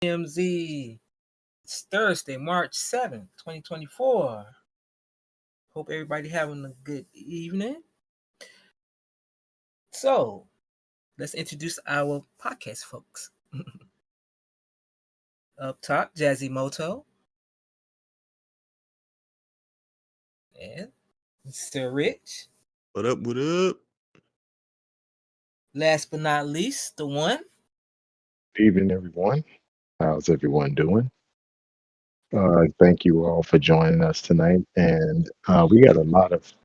MZ. It's Thursday, March 7th, 2024. Hope everybody having a good evening. So, let's introduce our podcast folks. Up top, Jazzy Moto. And Sir Rich. What up, what up? Last but not least, the one. Good evening, everyone. How's everyone doing? Thank you all for joining us tonight. And we got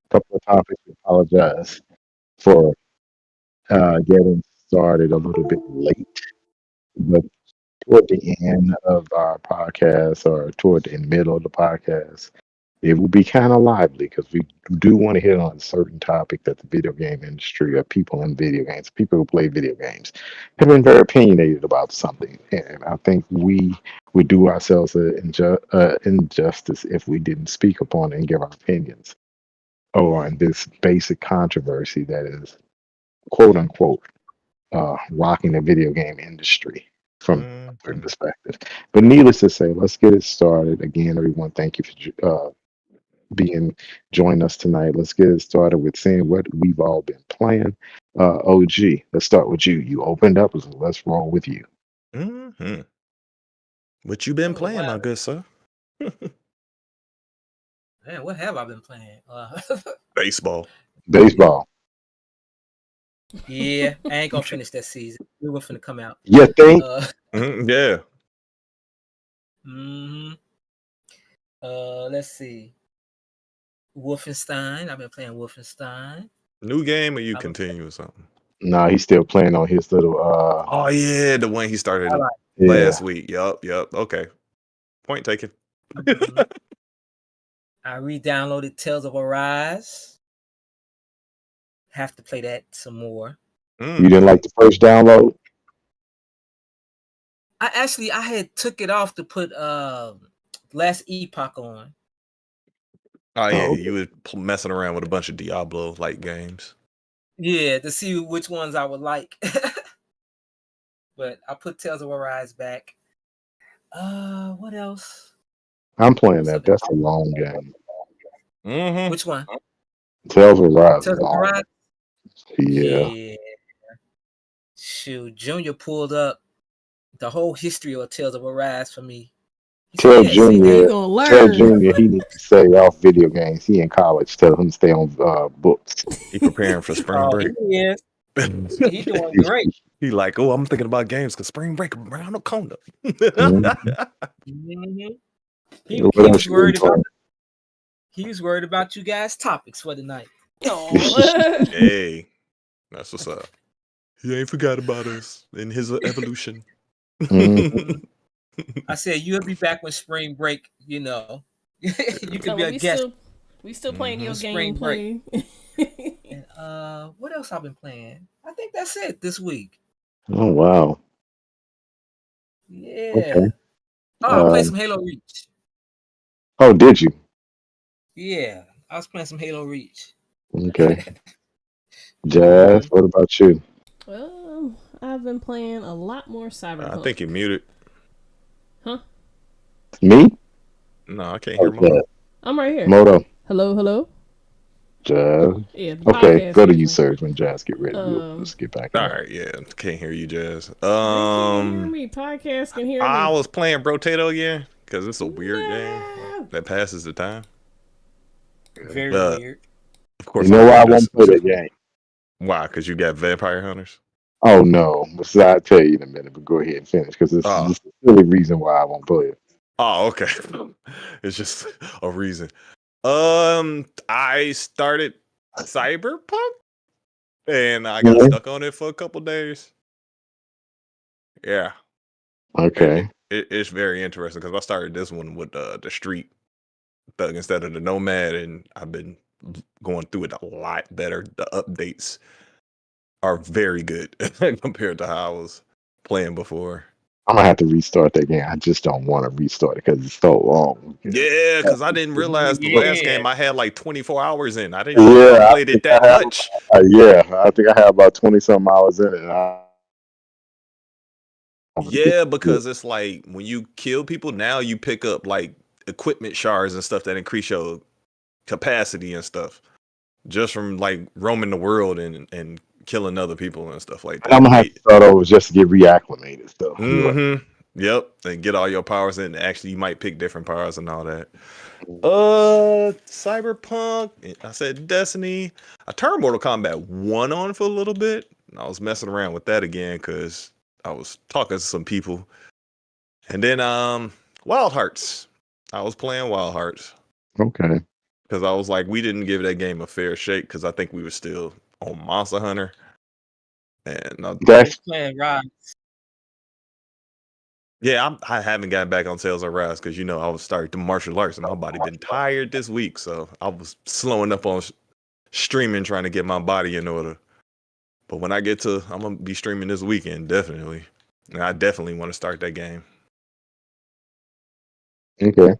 couple of topics. We apologize for getting started a little bit late, but toward the end of our podcast or toward the middle of the podcast, it will be kind of lively because we do want to hit on a certain topic that the video game industry or people in video games, people who play video games, have been very opinionated about something. And I think we would do ourselves an injustice if we didn't speak upon it and give our opinions on this basic controversy that is, quote unquote, rocking the video game industry from a certain perspective. But needless to say, let's get it started. Again, everyone, thank you for join us tonight. Let's get it started with seeing what we've all been playing. OG, let's start with you. You opened up, so let's roll with you. Mm-hmm. What you been playing, my good sir? Man, what have I been playing? Baseball. Yeah, I ain't gonna finish that season. We were finna come out. You think? Yeah. Let's see. Wolfenstein. I've been playing Wolfenstein. New game or you continue or something? Nah, he's still playing on his little Oh yeah, the one he started last week. Yup. Okay. Point taken. I re-downloaded Tales of Arise. Have to play that some more. You didn't like the first download? I had took it off to put Last Epoch on. Oh yeah, you were messing around with a bunch of Diablo-like games. Yeah, to see which ones I would like. But I put Tales of Arise back. What else? I'm playing that. That's a long game. Mm-hmm. Which one? Tales of Arise. Tales of Arise? Yeah. Shoot, Junior pulled up the whole history of Tales of Arise for me. Tell Junior he needs to stay off video games. He in college. Tell him to stay on books. He preparing for spring break. He is. He's doing great. He like, I'm thinking about games because spring break around the corner. He was worried about. He was worried about you guys' topics for the night. Hey, that's what's up. He ain't forgot about us in his evolution. I said you'll be back when spring break. You know, you can be a guest. We still playing your gameplay. And what else I've been playing? I think that's it this week. Oh wow! Yeah. Okay. I played some Halo Reach. Oh, did you? Yeah, I was playing some Halo Reach. Okay. Jazz, what about you? Well, I've been playing a lot more Cyberpunk. I think you're muted. Huh? Me? No, I can't hear Moto. I'm right here. Moto. Hello? Jazz. Yeah, okay, go to you, Serge, when Jazz get ready. Let's get back. All right, yeah. Can't hear you, Jazz. They can't hear me. Podcast can hear me. I was playing Brotato again because it's a weird game that passes the time. Very weird. Of course, you know why I won't play that game? Why? Because you got Vampire Hunters? Oh, no. So I'll tell you in a minute, but go ahead and finish because it's just a silly reason why I won't play it. Oh, okay. It's just a reason. I started Cyberpunk and I got stuck on it for a couple days. Yeah. Okay. It's very interesting because I started this one with the Street Thug instead of the Nomad, and I've been going through it a lot better. The updates are very good compared to how I was playing before. I'm gonna have to restart that game. I just don't want to restart it because it's so long. Yeah, because I didn't realize the last game I had like 24 hours in. I didn't know I played it that much. I think I have about 20 something hours in it. Yeah, because it's like when you kill people, now you pick up like equipment shards and stuff that increase your capacity and stuff just from like roaming the world and killing other people and stuff like that. I'm gonna have to start over just to get reacclimated. So Yep, and get all your powers in. Actually, you might pick different powers and all that. Cyberpunk. I said Destiny. I turned Mortal Kombat 1 on for a little bit. I was messing around with that again because I was talking to some people. And then Wild Hearts. I was playing Wild Hearts. Okay. Because I was like, we didn't give that game a fair shake because I think we were still on Monster Hunter. And That's playing Rise. yeah, I haven't gotten back on Tales of Rise because I was starting to martial arts and my body been tired this week, so I was slowing up on streaming trying to get my body in order. But when I get to, I'm gonna be streaming this weekend definitely, and I definitely want to start that game. okay.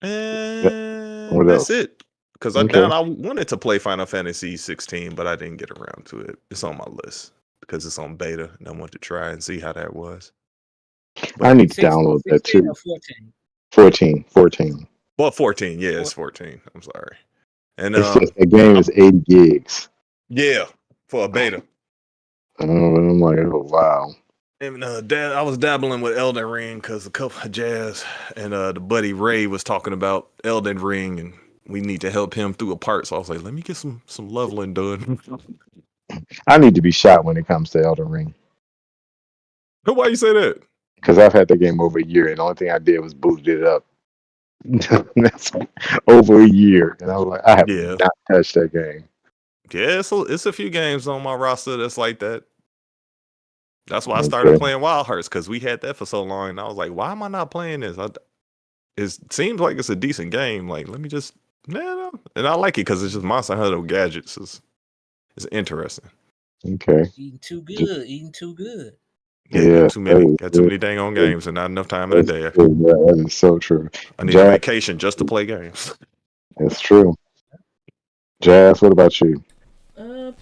And What that's else? it. Because Okay. I wanted to play Final Fantasy 16, but I didn't get around to it. It's on my list because it's on beta, and I want to try and see how that was. I need to download that 16 too. or 14? 14. Well, 14. Yeah, it's 14. I'm sorry. And It's just the game is 80 gigs. yeah, for a beta. And I'm like, oh wow. And I was dabbling with Elden Ring because a couple of Jazz and the buddy Ray was talking about Elden Ring, and we need to help him through a part. So I was like, let me get some leveling done. I need to be shot when it comes to Elden Ring. Why you say that? Because I've had the game over a year, and the only thing I did was booted it up. That's over a year, and I was like, I have not touched that game. Yeah, so it's a few games on my roster that's like that. That's why I started playing Wild Hearts, because we had that for so long, and I was like, why am I not playing this? It seems like it's a decent game. Like, let me just, and I like it because it's just Monster Hunter gadgets. It's interesting. Okay. Eating too good. Yeah, too many. Got too many dang on games and not enough time in the day. That is so true. I need a vacation just to play games. That's true. Jazz, what about you?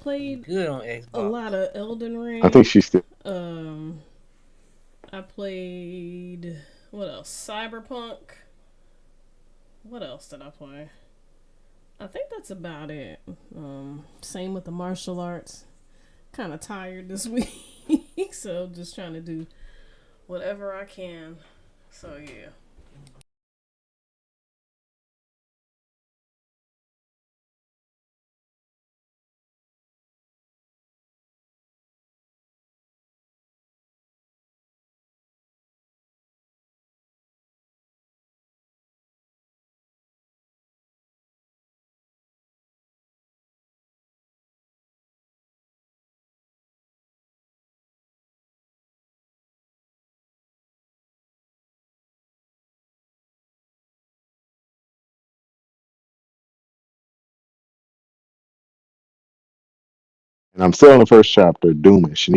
Played good on Xbox. A lot of Elden Ring. I think she's still. I played what else? Cyberpunk. What else did I play? I think that's about it. Same with the martial arts. Kind of tired this week, so just trying to do whatever I can. So yeah. And I'm still in the first chapter, Doomish, and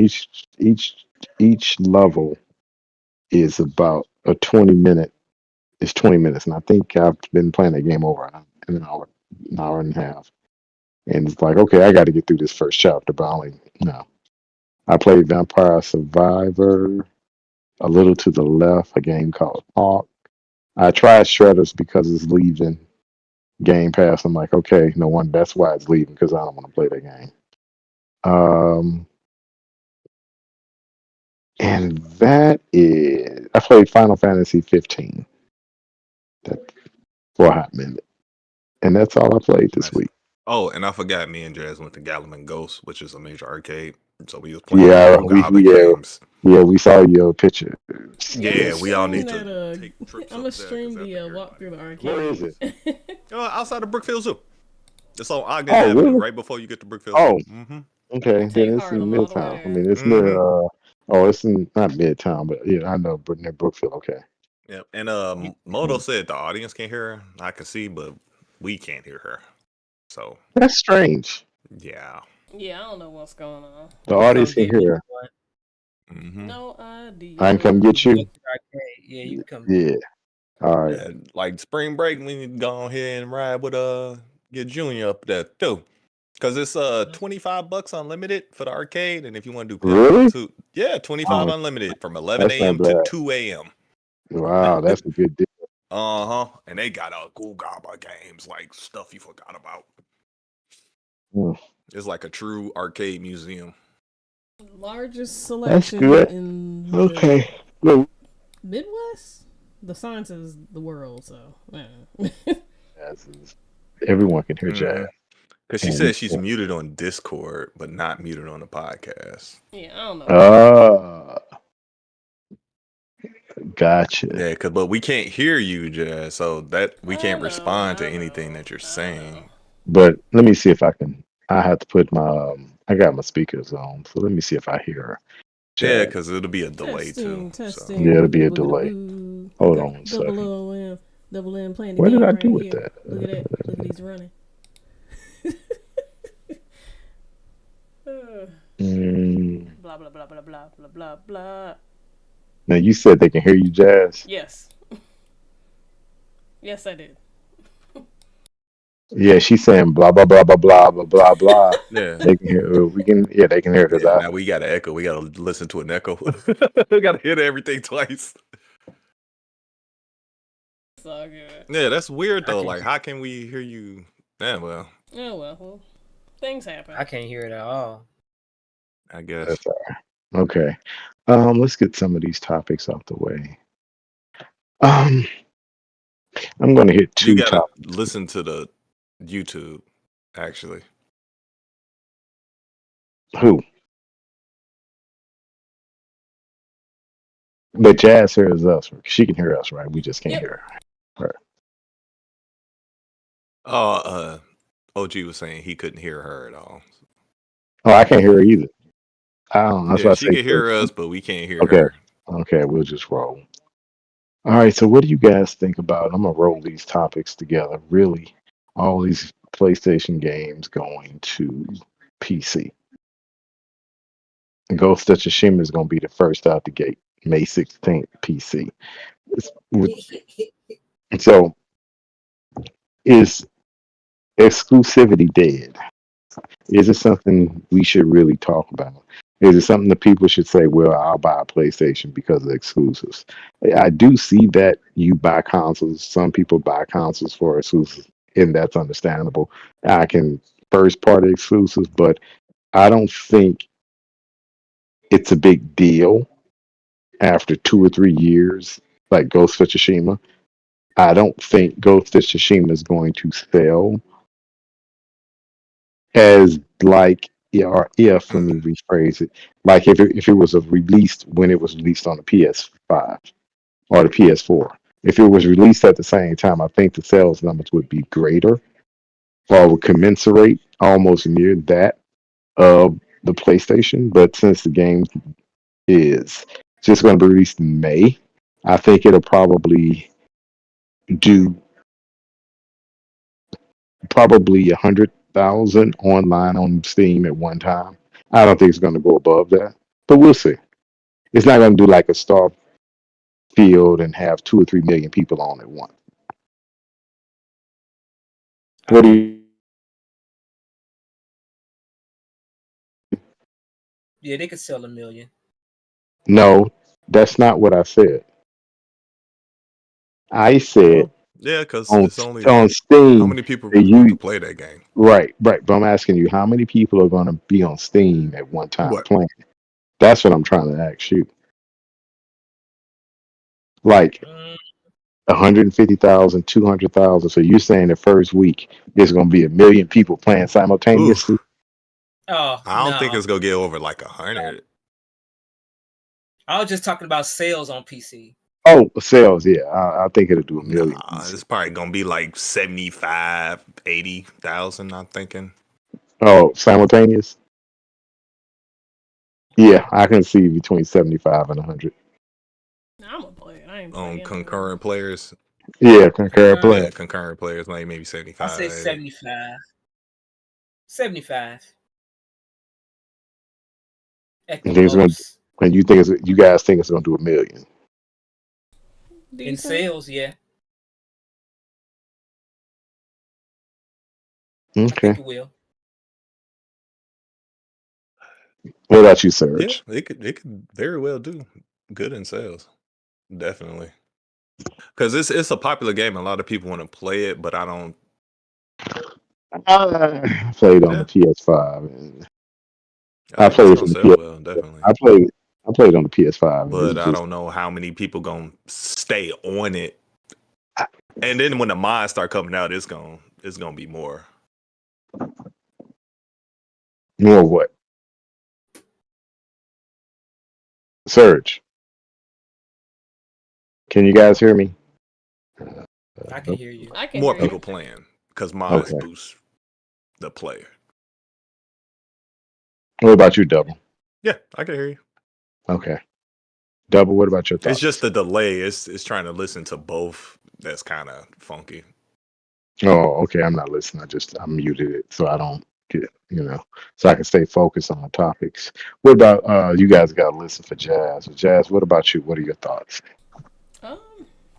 each level is about a 20-minute. It's 20 minutes, and I think I've been playing that game over an hour and a half. And it's like, okay, I got to get through this first chapter, but I played Vampire Survivor, a little to the left, a game called Hawk. I tried Shredders because it's leaving Game Pass. I'm like, okay, no one. That's why it's leaving, because I don't want to play that game. And that is, I played Final Fantasy 15 for a hot minute, and that's all I played this week. Oh, and I forgot, me and Jazz went to Gallman Ghost, which is a major arcade. So we was playing games. Yeah, we saw your picture. Yeah, we all need to take trips. I'm gonna stream the walk through the arcade. Where is it? Outside of Brookfield Zoo. It's on Ogden Avenue, really? Right before you get to Brookfield Zoo. Okay, then it's in Midtown. I mean, it's near. It's not Midtown, but yeah, I know, but near Brookfield. Okay. Yep, and Moto said the audience can hear her. I can see, but we can't hear her. So that's strange. Yeah. Yeah, I don't know what's going on. The audience can hear her. No idea. I can come get you. Yeah, you can come. Yeah. All right. And like spring break, we need to go on here and ride with get Junior up there too. Because it's $25 unlimited for the arcade, and if you want to do Really? PS2, yeah, 25 unlimited from 11 That's not a.m. to bad. 2 a.m. Wow, that's a good deal. And they got a cool gobba games like stuff you forgot about. Hmm. It's like a true arcade museum. Largest That's selection good. in Okay. the Midwest. The science is the world, so yeah. Everyone can hear Jazz. Because she said she's muted on Discord, but not muted on the podcast. Yeah, I don't know. Gotcha. Yeah, but we can't hear you, Jazz, so that we can't respond to anything that you're saying. But let me see if I can. I have to put my. I got my speakers on, so let me see if I hear her. Yeah, because it'll be a delay testing. So. Yeah, it'll be a delay. Hold on one second. Double M playing the what game did I right do with here. that? Look at that. Look at these running. Blah blah blah blah blah blah blah blah. Now you said they can hear you, Jazz. Yes. Yes, I did. Yeah, she's saying blah blah blah blah blah blah blah blah. Yeah, they can hear. We can. Yeah, they can hear. Cause now we got an echo. We got to listen to an echo. We got to hit everything twice. It's all good. Yeah, that's weird though. Like, how can we hear you? Yeah, well. Oh well, things happen. I can't hear it at all. I guess. That's all right. Okay. Let's get some of these topics out the way. I'm going to hit two. You gotta listen to the YouTube. Actually. Who? But Jazz hears us. She can hear us, right? We just can't hear her. OG was saying he couldn't hear her at all. Oh, I can't hear her either. I don't know. Yeah, she can hear us, but we can't hear her. Okay, we'll just roll. All right, so what do you guys think about? I'm going to roll these topics together. Really, all these PlayStation games going to PC. Ghost of Tsushima is going to be the first out the gate, May 16th, PC. So, is exclusivity dead? Is it something we should really talk about? Is it something that people should say, well, I'll buy a PlayStation because of exclusives? I do see that you buy consoles. Some people buy consoles for exclusives, and that's understandable. I can first party exclusives, but I don't think it's a big deal after 2 or 3 years, like Ghost of Tsushima. I don't think Ghost of Tsushima is going to sell as like or if let me rephrase it, like if it was released when it was released on the PS5 or the PS4. If it was released at the same time, I think the sales numbers would be greater or would commensurate almost near that of the PlayStation. But since the game is just going to be released in May, I think it'll probably do probably 100,000 online on Steam at one time. I don't think it's going to go above that, but we'll see. It's not going to do like a Starfield and have 2 or 3 million people on at once. What do you? Yeah, they could sell 1 million. No, that's not what I said. I said because on it's only on Steam. How many people really want to play that game? Right. But I'm asking you, how many people are going to be on Steam at one time playing? That's what I'm trying to ask you. Like 150,000, 200,000. So you're saying the first week there's going to be 1 million people playing simultaneously? Oh, I don't think it's going to get over like 100. I was just talking about sales on PC. Oh, sales, yeah. I think it'll do 1 million. It's probably going to be like 75, 80,000, I'm thinking. Oh, simultaneous? Yeah, I can see between 75 and 100. I'm gonna play it. I ain't on concurrent players. Yeah, concurrent players. Yeah, concurrent players, like maybe 75. I say 75. 75. And you guys think it's going to do 1 million? In sales, yeah. Okay. I think it will. What about you, Yeah, Serge? it could very well do good in sales. Definitely. Because it's a popular game. A lot of people want to play it, but I don't. I played on Yeah, the PS5, and I I think it's played it gonna on the sell well, PS. definitely. I played on the PS5, and But it's I just don't know how many people gonna stay on it. And then when the mods start coming out, it's gonna be more. more what? Serge, can you guys hear me? I can Nope. hear you. I can More hear you. people playing because mods Okay. boost the player. What about you, Double? Yeah, I can hear you. Okay, Double. What about your It's thoughts? just the delay. It's trying to listen to both. That's kind of funky. Oh, okay. I'm not listening. I muted it so I don't get so I can stay focused on the topics. What about you guys? Got to listen for Jazz. Jazz, what about you? What are your thoughts? Um,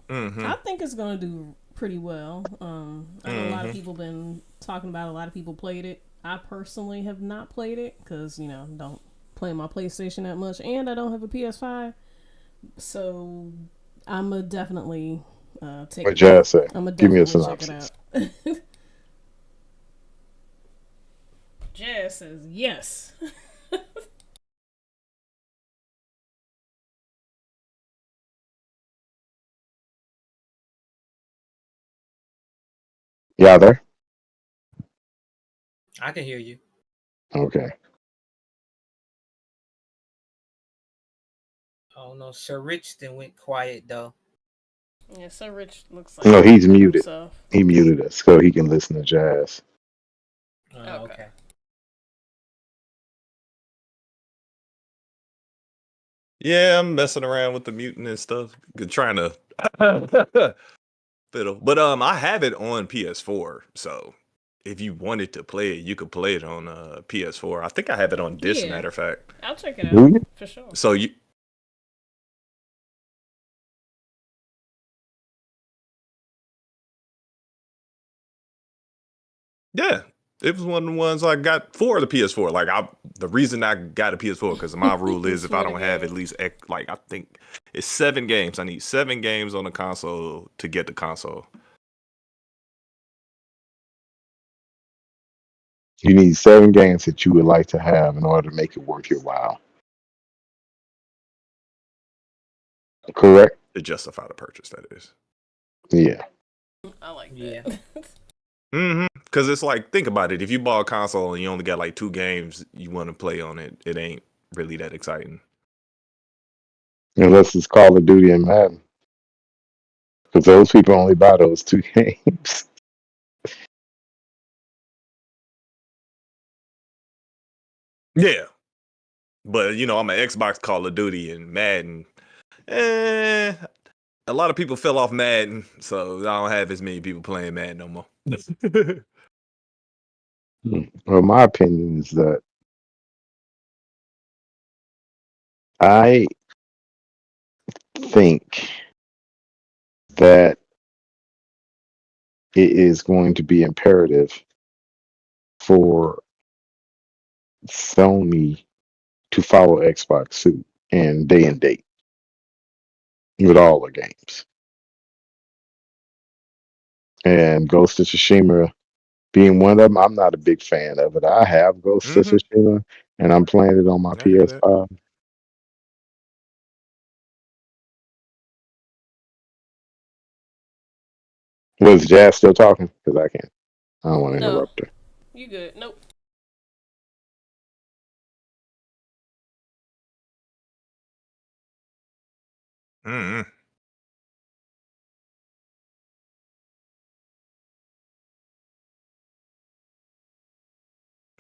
Mm-hmm. I think it's gonna do pretty well. I know a lot of Mm-hmm. people been talking about it. A lot of people played it. I personally have not played it because don't play my PlayStation that much, and I don't have a PS5. So I'm a definitely take. What Jazz say? I'm a Give me a definitely check it synopsis. out. Jazz says yes. Yeah, there. I can hear you. Okay. Oh no, Sir Rich then went quiet though. Yeah, so Rich looks like No, he's he's muted muted. himself. He muted us so he can listen to Jazz. Oh, Okay. okay. Yeah, I'm messing around with the mutant and stuff, trying to fiddle. But I have it on PS4, so if you wanted to play it, you could play it on PS4. I think I have it on disc, Yeah. matter of fact. I'll check it Do out you? for sure. So you, yeah, it was one of the ones I got for the PS4. Like the reason I got a PS4 because my rule is if I Swear to don't have God. at least like I think it's 7 games. I need 7 games on the console to get the console. You need 7 games that you would like to have in order to make it worth your while. Correct? To justify the purchase, that is. Yeah. I like Yeah. that. Mm-hmm. Because it's like, think about it. If you bought a console and you only got like 2 games you want to play on it, it ain't really that exciting. Unless it's Call of Duty and Madden. Because those people only buy those 2 games. Yeah. But, I'm an Xbox Call of Duty and Madden. A lot of people fell off Madden, so I don't have as many people playing Madden no more. Well, my opinion is that I think that it is going to be imperative for Sony to follow Xbox suit and day and date with all the games. And Ghost of Tsushima being one of them, I'm not a big fan of it. I have Ghost of Mm-hmm. Tsushima and I'm playing it on my I hear that. PS5. Was Jazz still talking? Because I can't. I don't want to No, interrupt her. you good? Nope. Mm-hmm.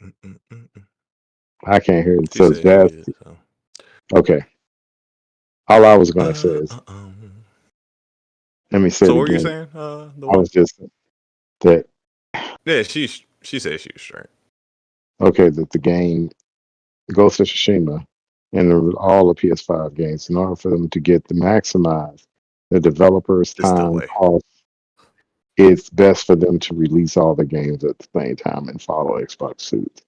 Mm-mm-mm-mm. I can't hear it. She So said he Jazz. good. So. Okay. All I was going to say is, let me say So it what were you again. saying? The I was what? just that, Yeah, she said she was straight. okay, that the game Ghost of Tsushima and all the PS5 games, in order for them to get to maximize the developers' It's time delay. cost, it's best for them to release all the games at the same time and follow Xbox suit.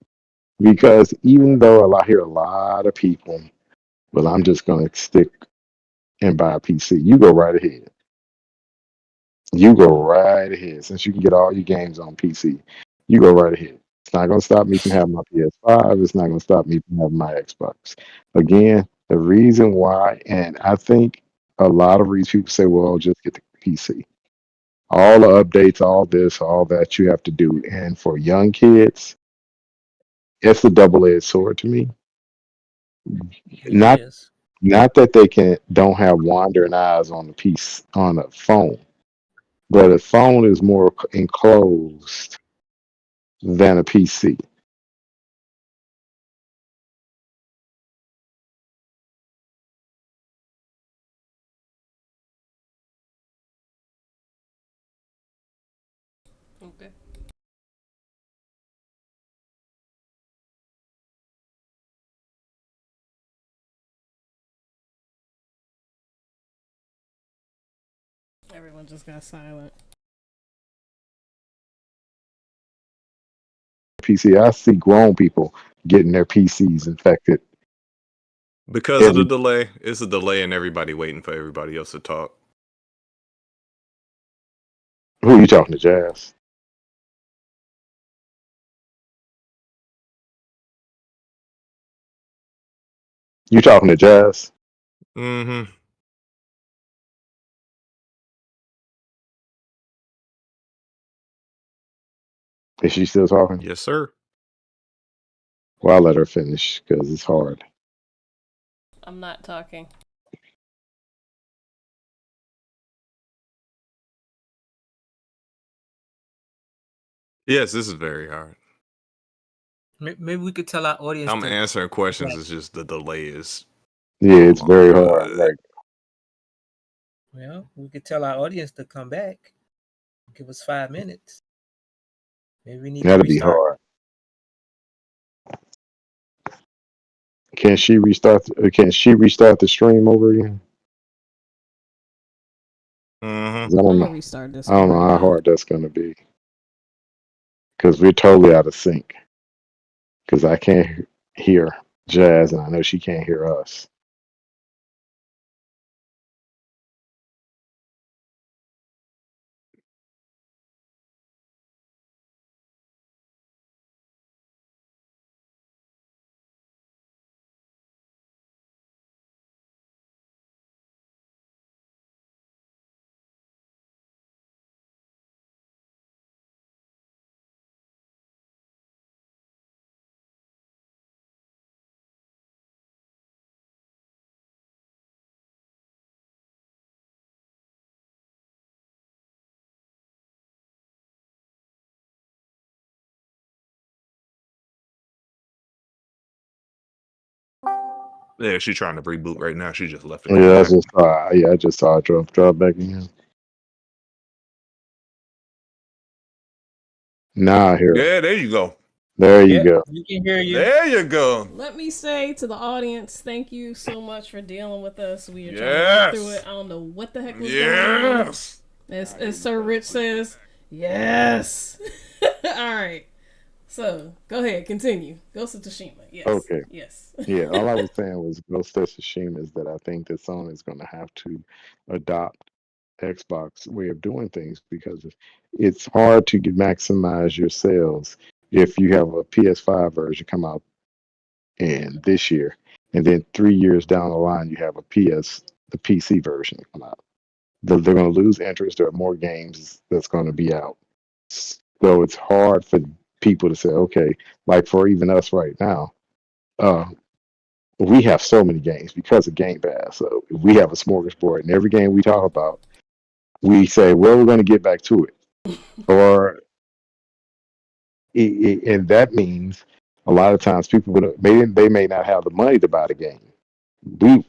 Because even though I hear a lot of people, well, I'm just going to stick and buy a PC. You go right ahead. You go right ahead. Since you can get all your games on PC, you go right ahead. It's not going to stop me from having my PS5. It's not going to stop me from having my Xbox. Again, the reason why, and I think a lot of these people say, well, just get the PC. All the updates, all this, all that you have to do. And for young kids, it's a double-edged sword to me. It Not is. not that they don't have wandering eyes on the piece on a phone, but a phone is more enclosed than a PC. Okay. Everyone just got silent. PC, I see grown people getting their PCs infected. Because of the delay, it's a delay and everybody waiting for everybody else to talk. Who are you talking to, Jazz? You talking to Jazz? Mm-hmm. Is she still talking? Yes, sir. Well, I'll let her finish because it's hard. I'm not talking. Yes, this is very hard. Maybe we could tell our audience. I'm to, answering questions. It's just the delay is. Yeah, it's very hard. Right. Well, we could tell our audience to come back. Give us 5 minutes. Maybe we need That'll to be restart. hard. Can she restart? Can she restart the stream over again? Mm-hmm. 'Cause I don't I'm know. gonna restart this. I don't know how hard that's going to be because we're totally out of sync. Because I can't hear Jazz, and I know she can't hear us. Yeah, she's trying to reboot right now. She just left it. Yeah, I just saw it drop back again. Now I hear. Yeah, there you go. There you go. We can hear you. There you go. Let me say to the audience, thank you so much for dealing with us. We are trying to Yes. work through it. I don't know what the heck was going on. Yes. As Sir Rich says, yes. All right. So go ahead, continue. Ghost of Tsushima. Yes. Okay. Yes. Yeah, all I was saying was Ghost of Tsushima is that I think that Sony is going to have to adopt Xbox way of doing things because it's hard to maximize your sales if you have a PS5 version come out in this year, and then 3 years down the line you have the PC version come out. They're going to lose interest. There are more games that's going to be out, so it's hard for people to say, okay, like for even us right now. We have so many games because of Game Pass. So we have a smorgasbord, and every game we talk about, we say, well, we're going to get back to it. Or, and that means a lot of times people maybe they may not have the money to buy the game.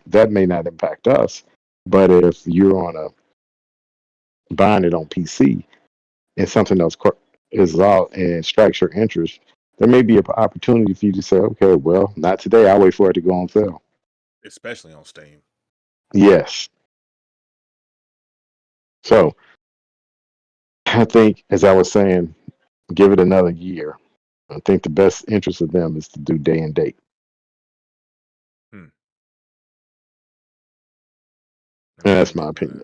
That may not impact us, but if you're on buying it on PC and something else is out and strikes your interest, there may be an opportunity for you to say, okay, well, not today. I'll wait for it to go on sale. Especially on Steam. Yes. So, I think, as I was saying, give it another year. I think the best interest of them is to do day and date. Hmm. And that's my opinion.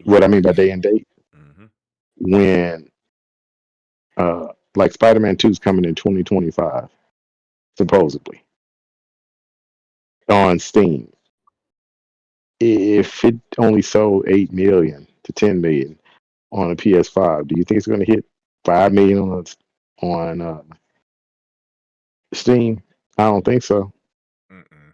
What I mean by day and date, Mm-hmm. when like Spider-Man 2 is coming in 2025, supposedly on Steam. If it only sold 8 million to 10 million on a PS5, do you think it's going to hit 5 million on Steam? I don't think so. Mm-mm.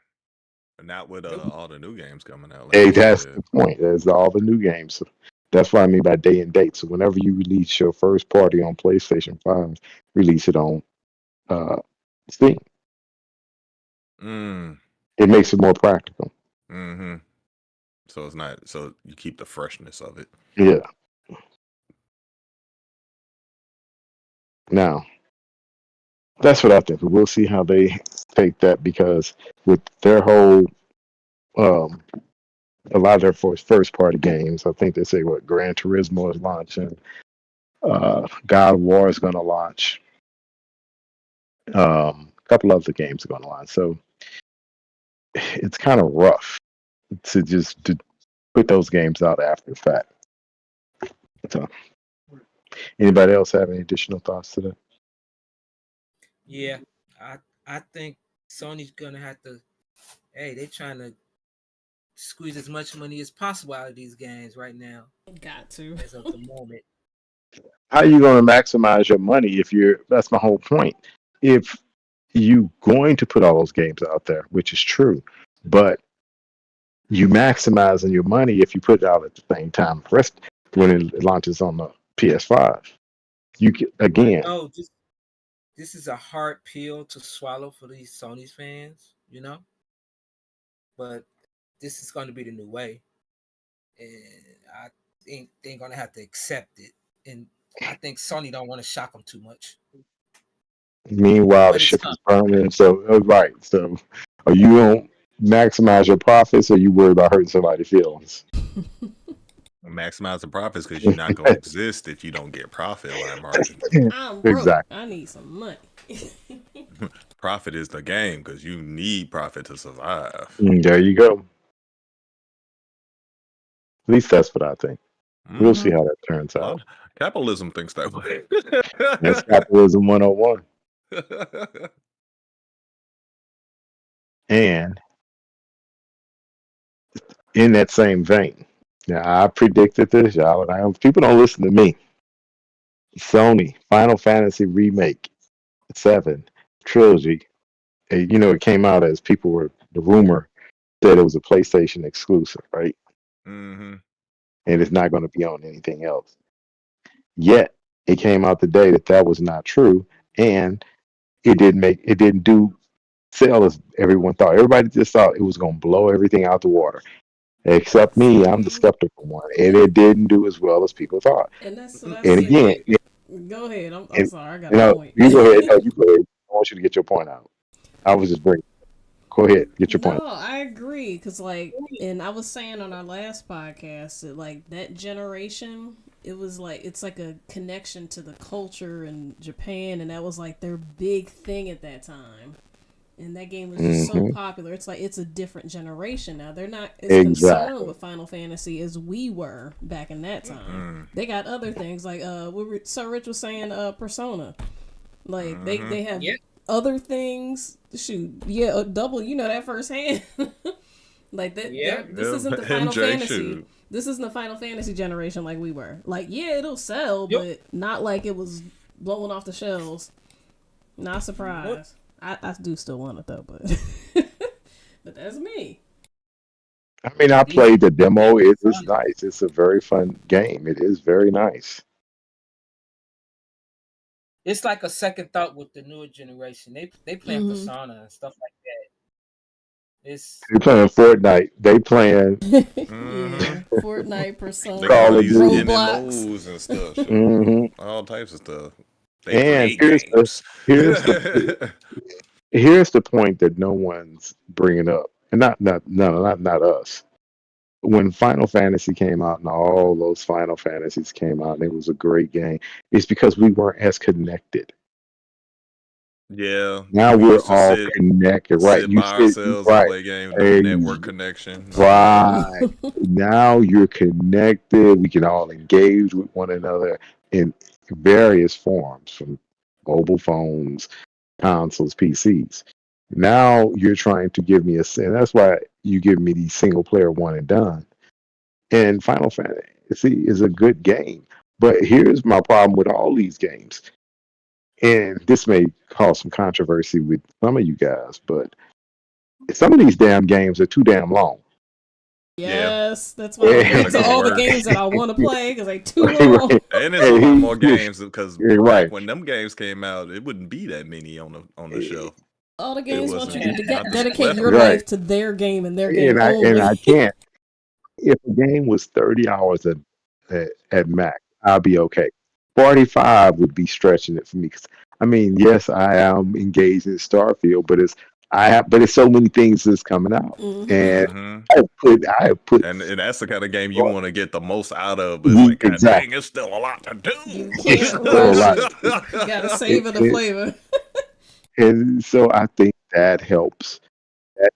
Not with all the new games coming out. Like Hey, you that's said. the point. There's all the new games. So that's what I mean by day and date. So whenever you release your first party on PlayStation 5, release it on uh, Steam. Mm. It makes it more practical. Mm-hmm. So it's not. So you keep the freshness of it. Yeah. Now, that's what I think. We'll see how they take that, because with their whole a lot of their first party games, I think they say what Gran Turismo is launching, God of War is going to launch, a couple other games are going to launch. So it's kind of rough to put those games out after the fact. So, anybody else have any additional thoughts to that? Yeah, I think Sony's gonna have to. Hey, they're trying to squeeze as much money as possible out of these games right now, Got to. as of the moment. How are you going to maximize your money if you're? That's my whole point. If you going to put all those games out there, which is true, but you maximizing your money if you put it out at the same time. Rest when it launches on the PS5, you can, again. No, this is a hard pill to swallow for these Sony's fans, you know. But this is going to be the new way, and I think they're going to have to accept it. And I think Sony don't want to shock them too much. Meanwhile, the But it's ship coming. is burning. So right. So, are you going to maximize your profits, or you worried about hurting somebody's feelings? Maximize the profits, because you're not going to exist if you don't get profit line margin. I'm broke. Exactly. I need some money. Profit is the game, because you need profit to survive. There you go. At least that's what I think. We'll see how that turns A lot out. of capitalism thinks that way. That's capitalism 101. And in that same vein, now I predicted this, y'all. People don't listen to me. Sony Final Fantasy Remake 7 trilogy. It came out as the rumor said it was a PlayStation exclusive, right? Mm-hmm. And it's not going to be on anything else. Yet it came out today that was not true, and it didn't do sell as everyone thought. Everybody just thought it was going to blow everything out the water. Except me, I'm the skeptical one, and it didn't do as well as people thought. And that's what I And again, Go ahead. I'm sorry. I got a point. you go ahead. No, you go ahead. I want you to get your point out. I was just bringing. Go ahead, get your point. No, I agree. Because, and I was saying on our last podcast that, that generation, it was it's like a connection to the culture in Japan, and that was their big thing at that time. And that game was just so popular. It's it's a different generation now. They're not as concerned with Final Fantasy as we were back in that time. They got other things what Sir Rich was saying, Persona. They have other things. Shoot, double. That firsthand. This isn't the Final Fantasy. Shoot. This isn't the Final Fantasy generation like we were. It'll sell, but not like it was blowing off the shelves. Not surprised. I do still want it though, but but that's me. I mean, I played the demo. It is nice. It's a very fun game. It is very nice. It's like a second thought with the newer generation. They playing Persona and stuff like that. They playing Fortnite. They playing Fortnite, Persona, Roblox and stuff. All types of stuff. And here's the point that no one's bringing up, and not us. When Final Fantasy came out and all those Final Fantasies came out and it was a great game, it's because we weren't as connected. Yeah, Now we we're used to all connected, right? sit You by sit ourselves and right, play games, no network ex- connection, no nothing. right. Now you're connected. We can all engage with one another in various forms, from mobile phones, consoles, PCs. Now you're trying to give me and that's why you give me these single player one and done. And Final Fantasy is a good game. But here's my problem with all these games. And this may cause some controversy with some of you guys, but some of these damn games are too damn long. Yeah, Yes, that's why I you don't gotta get to go to all the work. games that I want to play because they too long. Right. And there's a lot And more games because right. back when them games came out, it wouldn't be that many on the shelf. All the It games want you wasn't to not the dedicate your plethora. Right. life to their game and their game And I only. can't. If a game was 30 hours at max, I'll be okay. 45 would be stretching it for me. 'Cause, I mean, yes, I am engaged in Starfield, but it's so many things that's coming out, Hmm. and Hmm. I have put And that's the kind of game you want to get the most out of. But it's like, God dang, exactly. it's still a lot to You do. It's can't still a rush lot, it. You gotta and, savor the and, flavor. and so I think that helps. That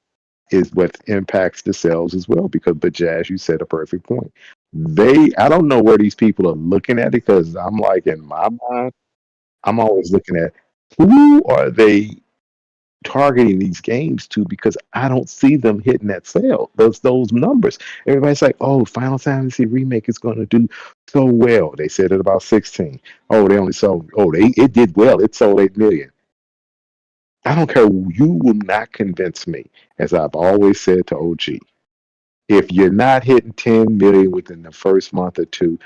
is what impacts the sales as well. Because, but Jazz, you said a perfect point. I don't know where these people are looking at it, because I'm like, in my mind, I'm always looking at who are they targeting these games to, because I don't see them hitting that sale, those numbers. Everybody's like, "Oh, Final Fantasy Remake is going to do so well." They said it about 16. Oh, they only sold. Oh, it did well. It sold 8 million. I don't care. You will not convince me, as I've always said to OG. If you're not hitting 10 million within the first month or two,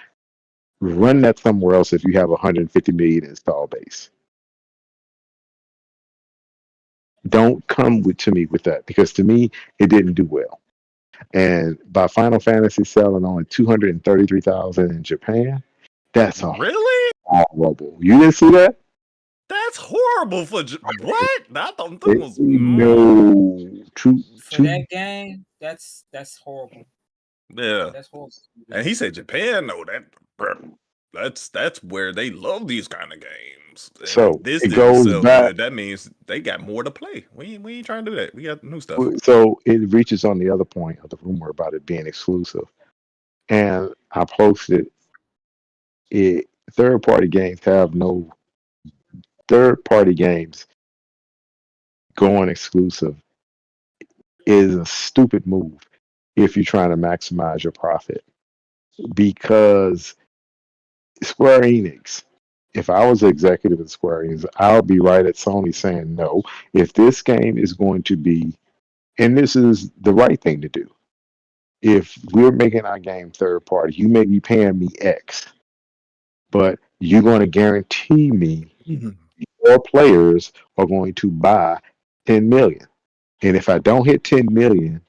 run that somewhere else. If you have 150 million install base, don't come to me with that, because to me it didn't do well. And by Final Fantasy selling only 233,000 in Japan, that's a Really? horrible. You didn't see that? That's horrible for what? I thought that was No, two, For two. that game, that's horrible. yeah. That's horrible. And he said Japan. No, that's where they love these kind of games. And if So this it didn't goes sell back. good, that means they got more to play. We ain't trying to do that. We got new stuff. So it reaches on the other point of the rumor about it being exclusive. And I posted it. Third party games going exclusive is a stupid move if you're trying to maximize your profit. Because Square Enix, if I was executive at Square Enix, I'll be right at Sony saying, no, if this game is going to be, and this is the right thing to do, if we're making our game third party, you may be paying me X, but you're going to guarantee me your players are going to buy 10 million. And if I don't hit 10 million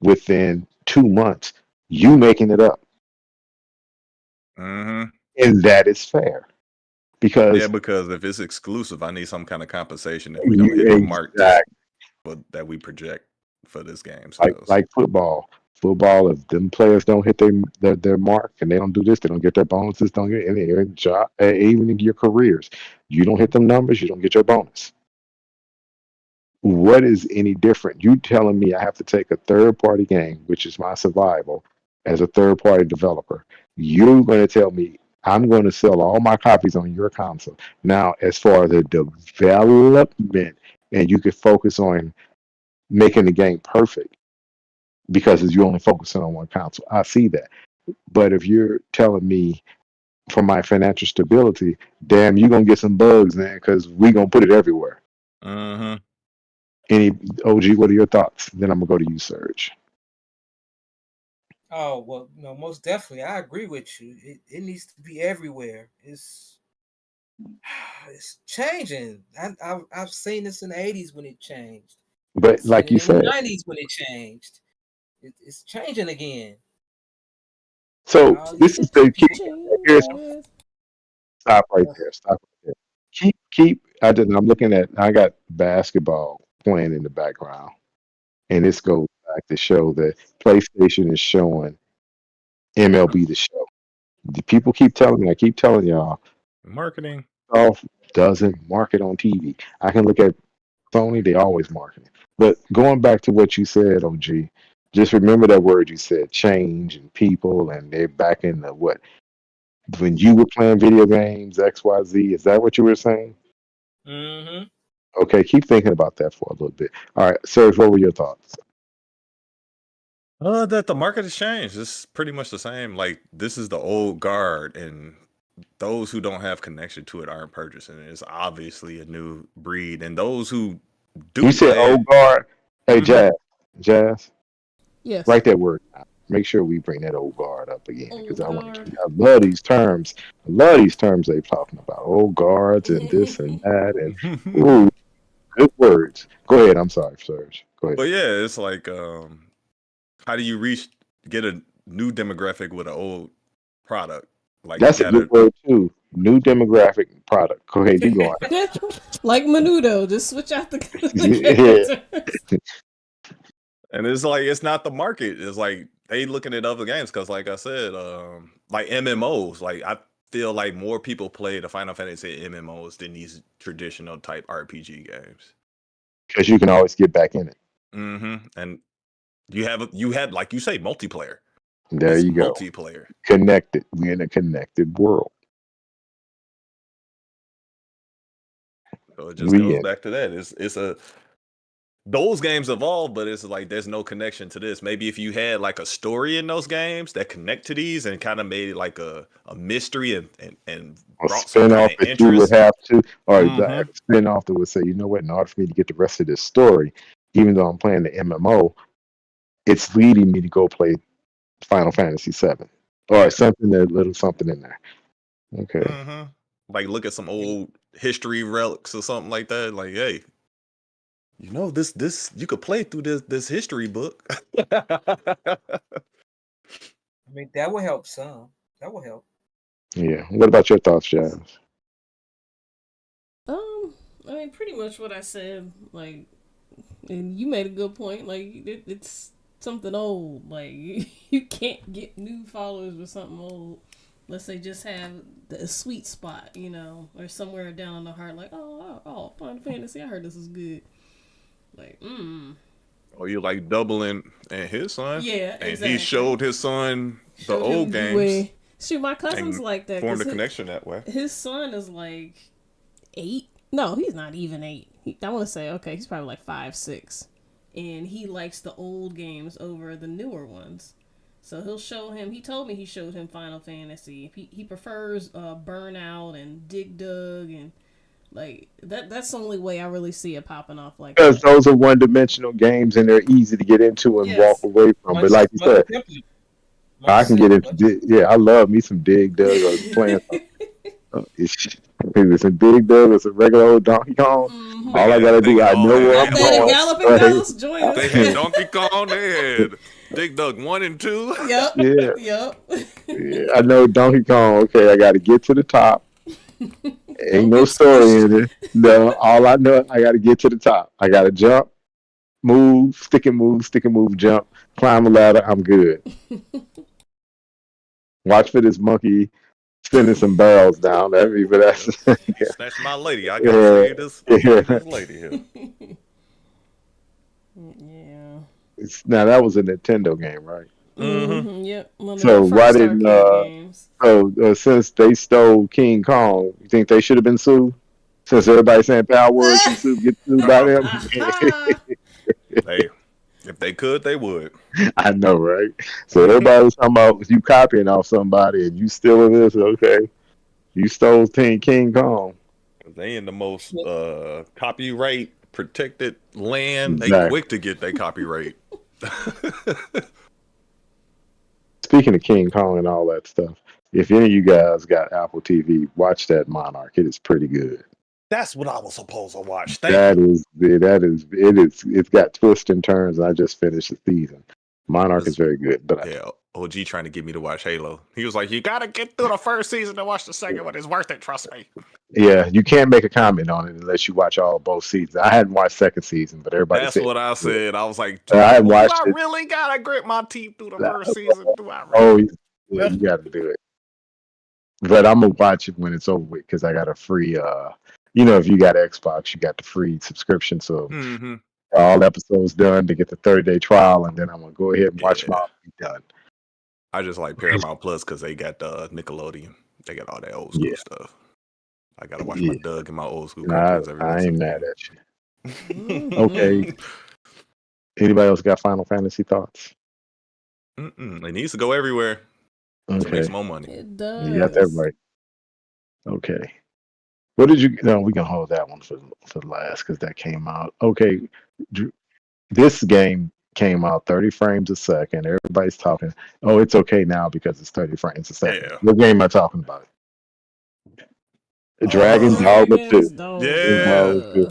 within 2 months, you making it up. Mm-hmm. And that is fair. Yeah, Because because if it's exclusive, I need some kind of compensation if we don't hit the mark exactly, that we project for this game sales. like football. Football, if them players don't hit their mark and they don't do this, they don't get their bonuses, don't get any job, even in your careers. You don't hit them numbers, you don't get your bonus. What is any different? You telling me I have to take a third party game, which is my survival, as a third party developer. You're going to tell me I'm going to sell all my copies on your console. Now, as far as the development, and you can focus on making the game perfect because you're only focusing on one console. I see that. But if you're telling me for my financial stability, damn, you're going to get some bugs, man, because we're going to put it everywhere. Mm-hmm. Any OG, what are your thoughts? Then I'm gonna go to you, Serge. Oh well, no, most definitely, I agree with you. It needs to be everywhere. It's changing. I've seen this in the '80s when it changed. But Seen like it you in the said, '90s when it changed. It's changing again. so All this these is the key. people Here's Changes. stop right there. Stop right there. Keep. I'm looking at. I got basketball playing in the background, and this goes back to show that PlayStation is showing MLB the Show. The people keep telling me. I keep telling y'all. Marketing. Microsoft doesn't market on TV. I can look at Sony; they always market. But going back to what you said, OG, just remember that word you said: change and people, and they're back in the what? When you were playing video games, XYZ. Is that what you were saying? Mm-hmm. Okay, keep thinking about that for a little bit. All right, Serge, what were your thoughts? That the market has changed. It's pretty much the same. Like this is the old guard, and those who don't have connection to it aren't purchasing it. It's obviously a new breed, and those who You do said play old it, guard. Hey, mhm. Jazz, Yes. write that word down. Make sure we bring that old guard up again because Old I want to. guard. I love these terms. I love these terms they talking about old guards and this and that and ooh, good words. Go ahead. I'm sorry, Serge. Go ahead. But yeah, it's like, how do you get a new demographic with an old product? Like you That's a good gotta, word too. New demographic product. Go ahead. You go on. Like Menudo, just switch out the Yeah. characters. and it's like it's not the market. It's like they looking at other games because, like I said, like MMOs. Like I feel like more people play the Final Fantasy MMOs than these traditional type RPG games. Because you can always get back in it. And you had like you say multiplayer. There It's you go. multiplayer. Connected. We're in a connected world. So it just We goes in. back to that. Those games evolve, but it's like there's no connection to this. Maybe if you had like a story in those games that connect to these and kind of made it like a mystery and A brought some spin kind off of that you would interest. have to, or Mm-hmm. a spin off that would say, you know what, in order for me to get the rest of this story, even though I'm playing the MMO, it's leading me to go play Final Fantasy VII or something, a little something in there. Okay. Mm-hmm. Like look at some old history relics or something like that. Like, hey, you know this you could play through this history book. I mean, that will help some. That will help. Yeah. What about your thoughts, Jazz? I mean, pretty much what I said. Like, and you made a good point. Like, it's something old. Like, you can't get new followers with something old unless they just have the sweet spot, you know, or somewhere down in the heart. Like, oh, Final Fantasy. I heard this is good. Like, Or you like doubling and his son. Yeah, and exactly. he showed his son the old games. Shoot, my cousin's like that. Formed a connection that way. His son is like 8. No, he's not even 8. I want to say, okay, he's probably like 5, 6. And he likes the old games over the newer ones. So he'll show him, he told me he showed him Final Fantasy. He prefers Burnout and Dig Dug and like that's the only way I really see it popping off like Because that. those are one-dimensional games and they're easy to get into and walk away from. But like you said, I can get into. Yeah, I love me some Dig Dug or playing. If it's a Dig Dug or some regular old Donkey Kong, all I gotta do, I know where I'm going. Galloping Ghost, join us. They had Donkey Kong. They had Dig Dug 1 and 2. Yep. Yeah. Yep. Yeah, I know Donkey Kong. Okay, I got to get to the top. Ain't no story in it. No, all I know, I got to get to the top. I got to jump, move, stick and move, jump, climb a ladder. I'm good. Watch for this monkey spinning some barrels down. That's yeah. Snatch my lady. I gotta save this lady here. Yeah. Now that was a Nintendo game, right? Mm-hmm. Yep. So why didn't since they stole King Kong, you think they should have been sued? Since everybody's saying Power Word should get sued by them. Hey, if they could, they would. I know, right? So everybody was talking about you copying off somebody and you stealing this. Okay, you stole King Kong. They in the most copyright protected land. Exactly. They quick to get their copyright. Speaking of King Kong and all that stuff, if any of you guys got Apple TV, watch that Monarch. It is pretty good. That's what I was supposed to watch. It's got twists and turns. And I just finished the season. Monarch is very good. But yeah, OG trying to get me to watch Halo. He was like, "You gotta get through the first season to watch the second one. It's worth it. Trust me." Yeah, you can't make a comment on it unless you watch both seasons. I hadn't watched second season, but everybody That's said what I said. I was like, I watched I really gotta grit my teeth through the first season. Do I really? Oh, yeah, you got to do it. but I'm gonna watch it when it's over with because I got a free. If you got Xbox, you got the free subscription, so Mm-hmm. all episodes done to get the 30-day trial, and then I'm gonna go ahead and watch them Yeah. all be done. I just like Paramount Plus because they got Nickelodeon. They got all that old school stuff. I gotta watch my Doug and my old school cartoons every once I in ain't a mad while. at you. Okay. Anybody else got Final Fantasy thoughts? It needs to go everywhere to make some more money. It does. You got that right. Okay. What did you? No, we can hold that one for last because that came out. Okay. This game came out 30 frames a second. Everybody's talking. Oh, it's okay now because it's 30 frames a second. Yeah. What game am I talking about? Dragon Dogma 2. Yeah.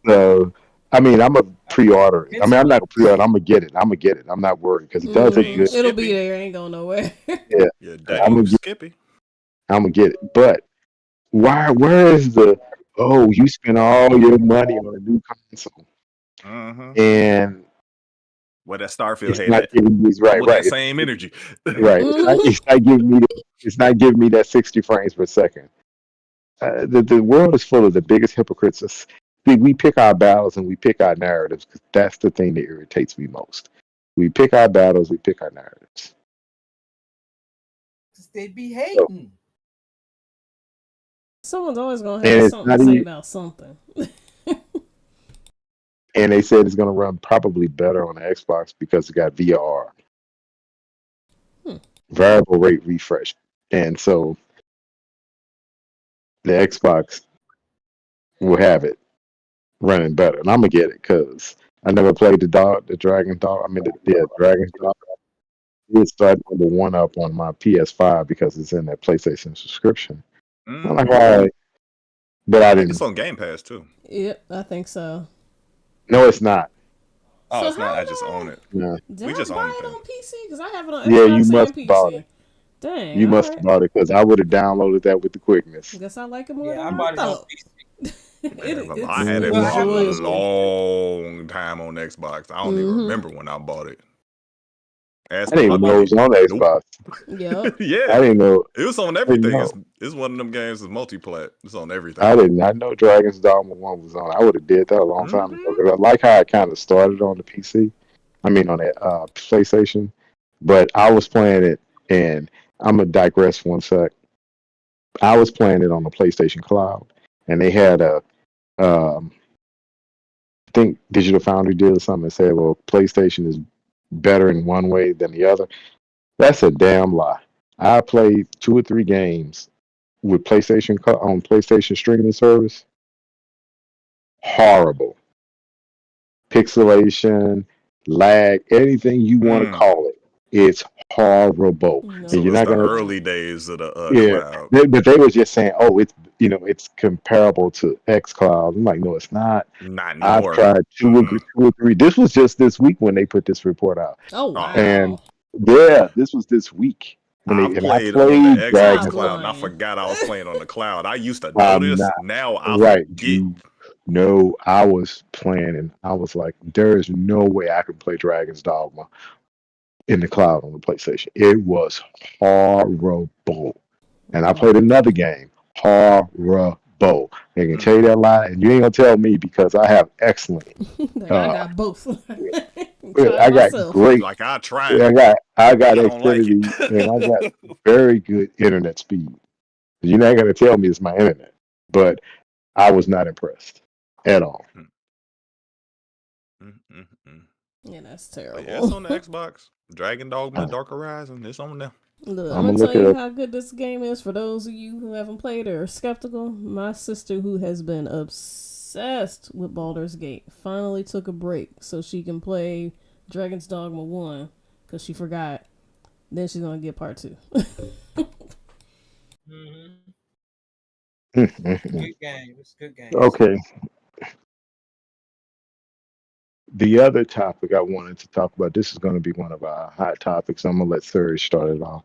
So, I mean, I'm a pre-order. I mean, I'm not a pre-order. I'm gonna get it. I'm not worried because it does look good. It'll be there. Ain't going nowhere. Yeah, dang, Skippy. I'm gonna get it. But where is the? Oh, you spent all your money on a new console, and where that Starfield it's not giving me that same energy. Right. It's not giving me that 60 frames per second. The world is full of the biggest hypocrites. We pick our battles and we pick our narratives because that's the thing that irritates me most. We pick our battles, we pick our narratives. They be hating. Someone's always gonna have something to say about something. And they said it's gonna run probably better on the Xbox because it got VR. Variable rate refresh. And so the Xbox will have it running better. And I'm gonna get it because I never played the Dragon Dog. I mean Dragon Dog. It started with the one up on my PS5 because it's in that PlayStation subscription. I'm like, all right. But I didn't. It's on Game Pass too. Yep, I think so. No, it's not. Oh, it's not. I just own it. Yeah. Did I buy it on PC? Because I have it on Xbox you must have bought it. Dang. You must have bought it because I would have downloaded that with the quickness. Guess I like it more than I bought it on PC. I had it for a long time on Xbox. I don't even remember when I bought it. I didn't even know it was on Xbox. Yeah. I didn't know. It was on everything. It's one of them games that's multi-plat. It's on everything. I did not know Dragon's Dogma 1 was on. I would have did that a long time ago. Because I like how it kind of started on the PC. I mean, on the PlayStation. But I was playing it, and I'm going to digress one sec. I was playing it on the PlayStation Cloud. And they had I think Digital Foundry did something and said, well, PlayStation is better in one way than the other. That's a damn lie. I played 2 or 3 games with PlayStation on PlayStation streaming service. Horrible. Pixelation, lag, anything you want to call it. It's horrible. No. So you're not gonna early days of the cloud. But they were just saying, oh, it's comparable to xCloud. I'm like, no, it's not. Not anymore. I've tried 2 or 3. This was just this week when they put this report out. Oh wow. And this was this week. I played on the Xbox Cloud and I forgot I was playing on the cloud. I used to know this. Now I forget. No, I was playing and I was like, there is no way I could play Dragon's Dogma in the cloud on the PlayStation. It was horrible. And I played another game. Horrible. I can tell you that lie, and you ain't gonna tell me because I have excellent. I got both. I got great. Like I tried. I got Xfinity, and I got very good internet speed. You're not gonna tell me it's my internet, but I was not impressed at all. Yeah, that's terrible. Yeah, it's on the Xbox. Dragon Dogma Dark Horizon. It's on there. Look, I'm gonna tell you how good this game is for those of you who haven't played or are skeptical. My sister, who has been obsessed with Baldur's Gate, finally took a break so she can play Dragon's Dogma 1 because she forgot. Then she's gonna get part 2. Good game. It's a good game. Okay. The other topic I wanted to talk about, this is going to be one of our hot topics. I'm going to let Serge start it off.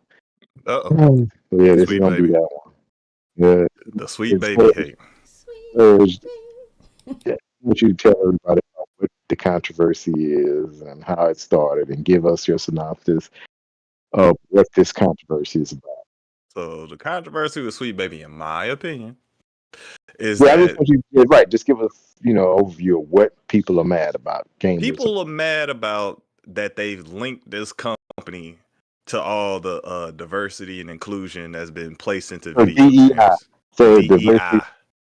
Uh-oh. Yeah, this is going to be that one. Yeah. The sweet baby hate. Serge, I want you to tell everybody about what the controversy is and how it started and give us your synopsis of what this controversy is about. So the controversy with Sweet Baby, in my opinion, is I just that want you right. Just give us, overview of what people are mad about. people are mad about that they've linked this company to all the diversity and inclusion that's been placed into So video DEI. games. So diversity,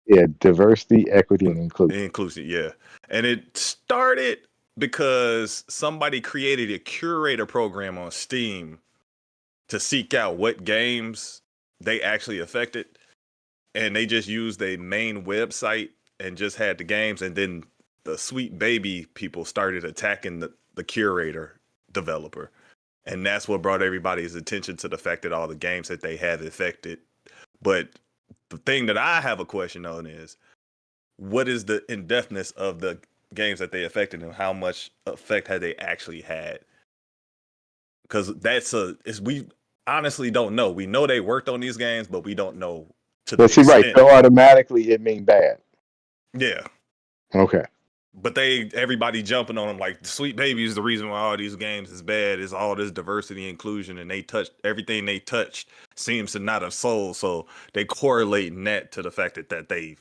DEI. diversity, equity, and inclusion. Inclusive, yeah. And it started because somebody created a curator program on Steam to seek out what games they actually affected. And they just used a main website and just had the games. And then the Sweet Baby people started attacking the curator developer. And that's what brought everybody's attention to the fact that all the games that they have affected. But the thing that I have a question on is, what is the in-depthness of the games that they affected and how much effect have they actually had? Because we honestly don't know. We know they worked on these games, but we don't know to the extent. Right. So automatically it means bad. Yeah. Okay. But everybody jumping on them like Sweet Baby is the reason why all these games is bad, is all this diversity and inclusion, and everything they touched seems to not have sold. So they correlating that to the fact that they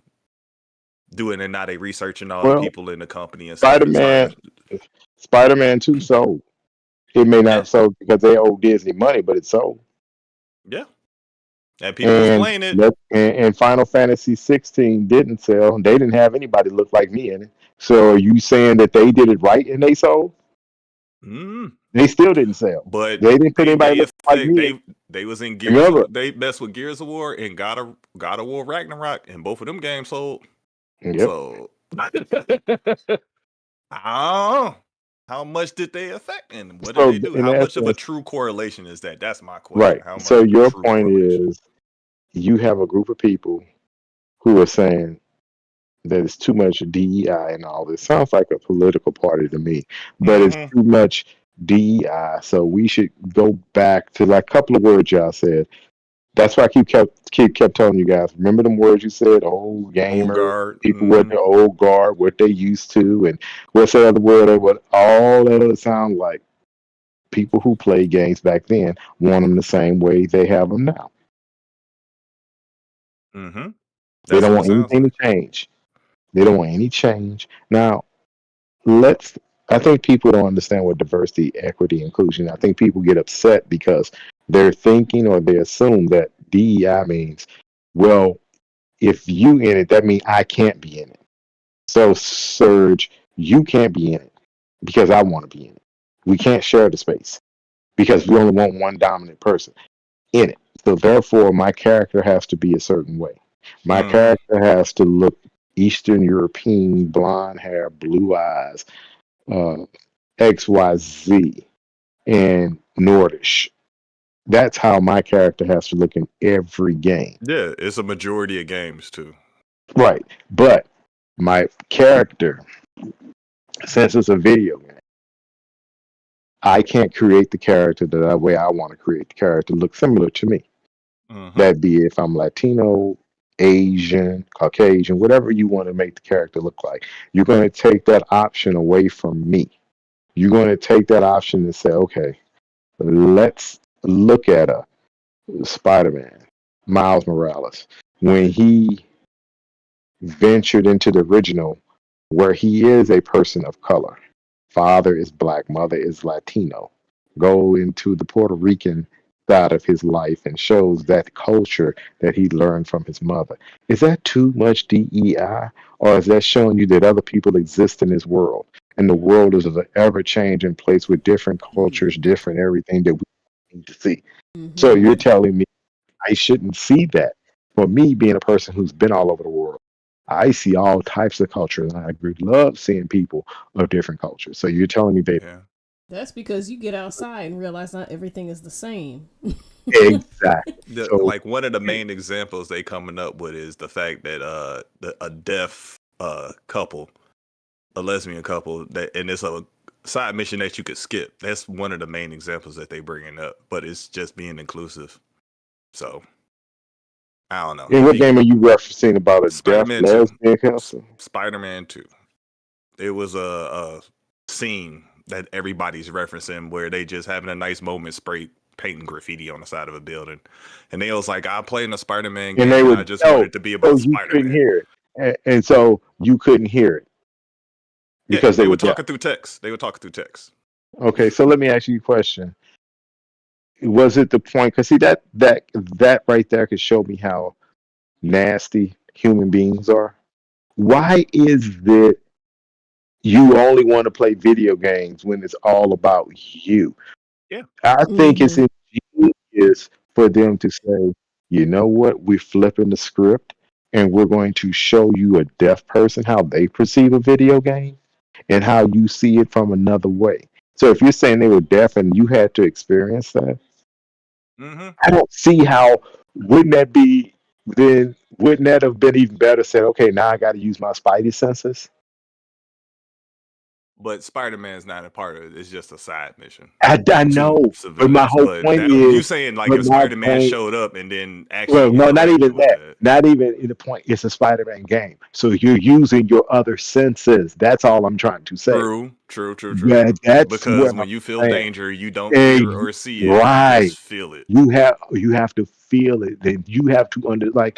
doing and now they researching all the people in the company and Spider-Man 2 sold. It may not sold because they owe Disney money, but it sold. Yeah. And people was playing it. And Final Fantasy 16 didn't sell. They didn't have anybody look like me in it. So are you saying that they did it right and they sold? They still didn't sell. But they didn't put anybody look like me. They was in Gears. They messed with Gears of War and God of War Ragnarok, and both of them games sold. Yep. So how much did they affect, and what did they do? How much of a true correlation is that? That's my question. Right. How much so your point is, you have a group of people who are saying that it's too much DEI and all this. Sounds like a political party to me, but it's too much DEI. So we should go back to like a couple of words y'all said. That's why I kept telling you guys. Remember them words you said? Old gamer, people what the old guard, what they used to, and what's that other word? What all that other sound like? People who played games back then want them the same way they have them now. They don't want anything to change. They don't want any change. Now, I think people don't understand what diversity, equity, inclusion. I think people get upset because they're thinking or they assume that DEI means, well, if you in it, that means I can't be in it. So, Serge, you can't be in it because I want to be in it. We can't share the space because we only want one dominant person in it. So, therefore, my character has to be a certain way. My character has to look Eastern European, blonde hair, blue eyes, XYZ, and Nordish. That's how my character has to look in every game. Yeah, it's a majority of games too. Right. But my character, since it's a video game, I can't create the character the way I want to create the character look similar to me. That'd be if I'm Latino, Asian, Caucasian, whatever you want to make the character look like. You're going to take that option away from me. You're going to take that option and say, okay, let's look at a Spider-Man, Miles Morales, when he ventured into the original, where he is a person of color. Father is black, mother is Latino. Go into the Puerto Rican side of his life and shows that culture that he learned from his mother. Is that too much DEI, or is that showing you that other people exist in this world? And the world is an ever-changing place with different cultures, different everything that we need to see. So you're telling me I shouldn't see that? For me, being a person who's been all over the world, I see all types of cultures, and I love seeing people of different cultures. So you're telling me that that's because you get outside and realize not everything is the same. Exactly. Like one of the main examples they coming up with is the fact that a deaf couple, a lesbian couple, and it's a side mission that you could skip. That's one of the main examples that they bringing up, but it's just being inclusive. So I don't know. In what game are you referencing about a deaf lesbian couple? Spider-Man 2. It was a scene that everybody's referencing where they just having a nice moment painting graffiti on the side of a building, and they was like, "I played in a Spider-Man And game, they and would I just wanted it to be so about you couldn't Spider-Man." hear it, and so you couldn't hear it Yeah, because they they were would talk deaf. it through text. They would talk it through text. Okay, so let me ask you a question. Was it the point? Because see that right there could show me how nasty human beings are. Why is it you only want to play video games when it's all about you? Yeah. I think it's Mm-hmm. ingenious for them to say, you know what, we're flipping the script and we're going to show you a deaf person how they perceive a video game and how you see it from another way. So if you're saying they were deaf and you had to experience that, Mm-hmm. I don't see how wouldn't that be then wouldn't that have been even better said, okay, now I gotta use my spidey senses? But Spider-Man's not a part of it. It's just a side mission I know, to but my civilians. whole But point that you is saying like but if my Spider-Man point showed up and then well, actually no, not interacted even with that. that. Not even in the point. It's a Spider-Man game, so you're using your other senses. That's all I'm trying to say. True. That's Because what I'm when you feel saying. danger, you don't hear And or see it. You right, just feel it. you have to feel it. Then you have to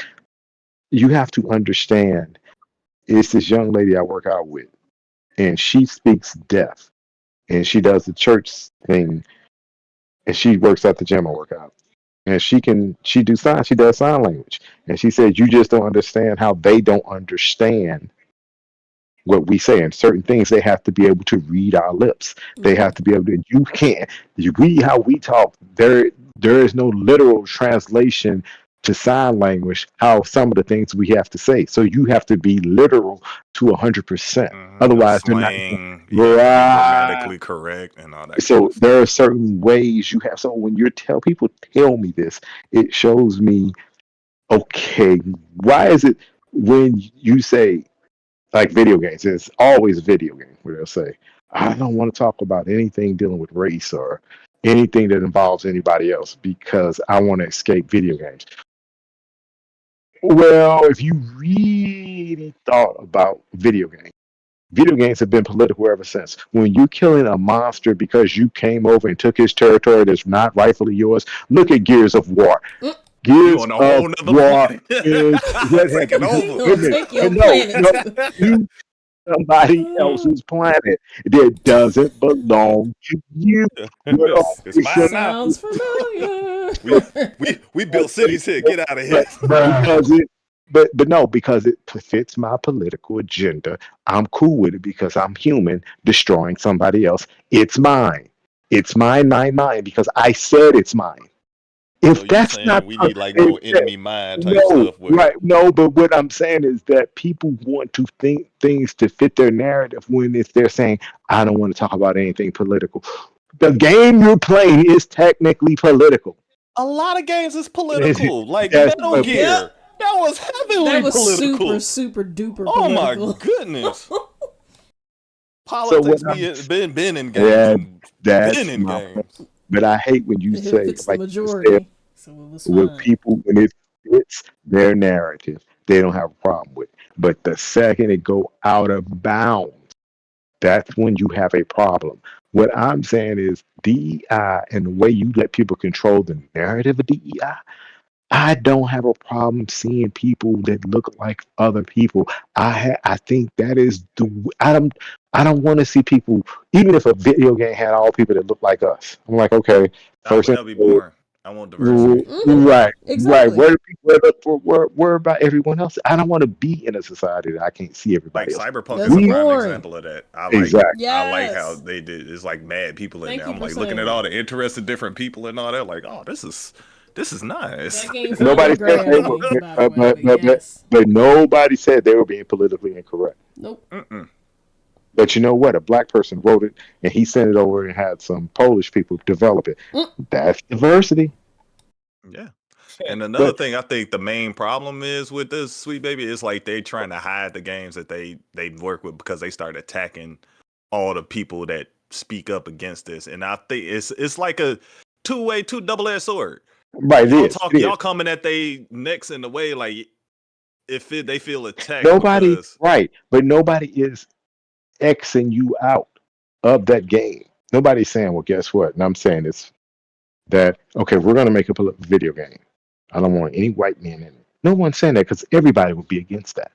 you have to understand. It's this young lady I work out with, and she speaks deaf, and she does the church thing, and she works at the gym I work out. And she does sign language. And she said you just don't understand how they don't understand what we say. And certain things they have to be able to read our lips. They have to be able to you can't you read how we talk. There is no literal translation to sign language how some of the things we have to say. So you have to be literal to 100%. The Otherwise they're not slang, you have to be right. grammatically correct and all that kind So of stuff. there are certain ways you have. So when you tell people tell me this, it shows me okay, why is it when you say like video games, it's always a video game where they'll say, I don't want to talk about anything dealing with race or anything that involves anybody else because I want to escape video games. Well, if you really thought about video games have been political ever since. When you're killing a monster because you came over and took his territory that's not rightfully yours, look at Gears of War. You Gears on a of whole nother War planet. is what have Taking He over. wait a gonna minute, take but your no, planet no, too. you somebody else's planet that doesn't belong to you. What are It's we mine saying? now. Sounds familiar. We built cities here. Get out of here. Because but no, because it fits my political agenda. I'm cool with it because I'm human destroying somebody else. It's mine. It's mine, because I said it's mine. So If you that's not saying we need like if more enemy mind type no, stuff where right, no, but what I'm saying is that people want to think things to fit their narrative when it's they're saying, I don't want to talk about anything political. The game you're playing is technically political. a lot of games is That's political, like Metal but Yep. Gear. That was That heavily was super, political. super duper Oh my political. goodness. so what Politics I'm been in games that and been that's in my point. games. But I hate when you It say fits the like you said majority, so it was with fine. people when it fits their narrative, they don't have a problem with. But the second it go out of bounds, that's when you have a problem. What I'm saying is DEI and the way you let people control the narrative of DEI, I don't have a problem seeing people that look like other people. I think that is I don't want to see people even if a video game had all people that look like us. I'm like okay, first That'll be boring. I want diversity. right, right. Exactly. Where do people where about everyone else? I don't want to be in a society that I can't see Like everybody else. Cyberpunk is That's a We prime boring. example of that. exactly. I like how Yes. they did. It's like mad people in Thank there. you I'm for like looking saying at all that. the interesting different people and all that. Like, oh, this is nice. That game finally Nobody said they grabbed were, me, by the way, but but, yes. but nobody said they were being politically incorrect. Nope. Mm-mm. But you know what? A black person wrote it, and he sent it over and had some Polish people develop it. Mm. That's diversity. Yeah. And another But thing I think the main problem is with this Sweet Baby is like they trying to hide the games that they work with because they start attacking all the people that speak up against this. And I think it's like a two double-edged sword. right, it Y'all is. coming at they necks in the way like if they feel attacked Nobody, because right? But nobody is Xing you out of that game. Nobody's saying, "Well, guess what?" And I'm saying this that, okay, we're going to make a video game. I don't want any white men in it. No one's saying that because everybody would be against that.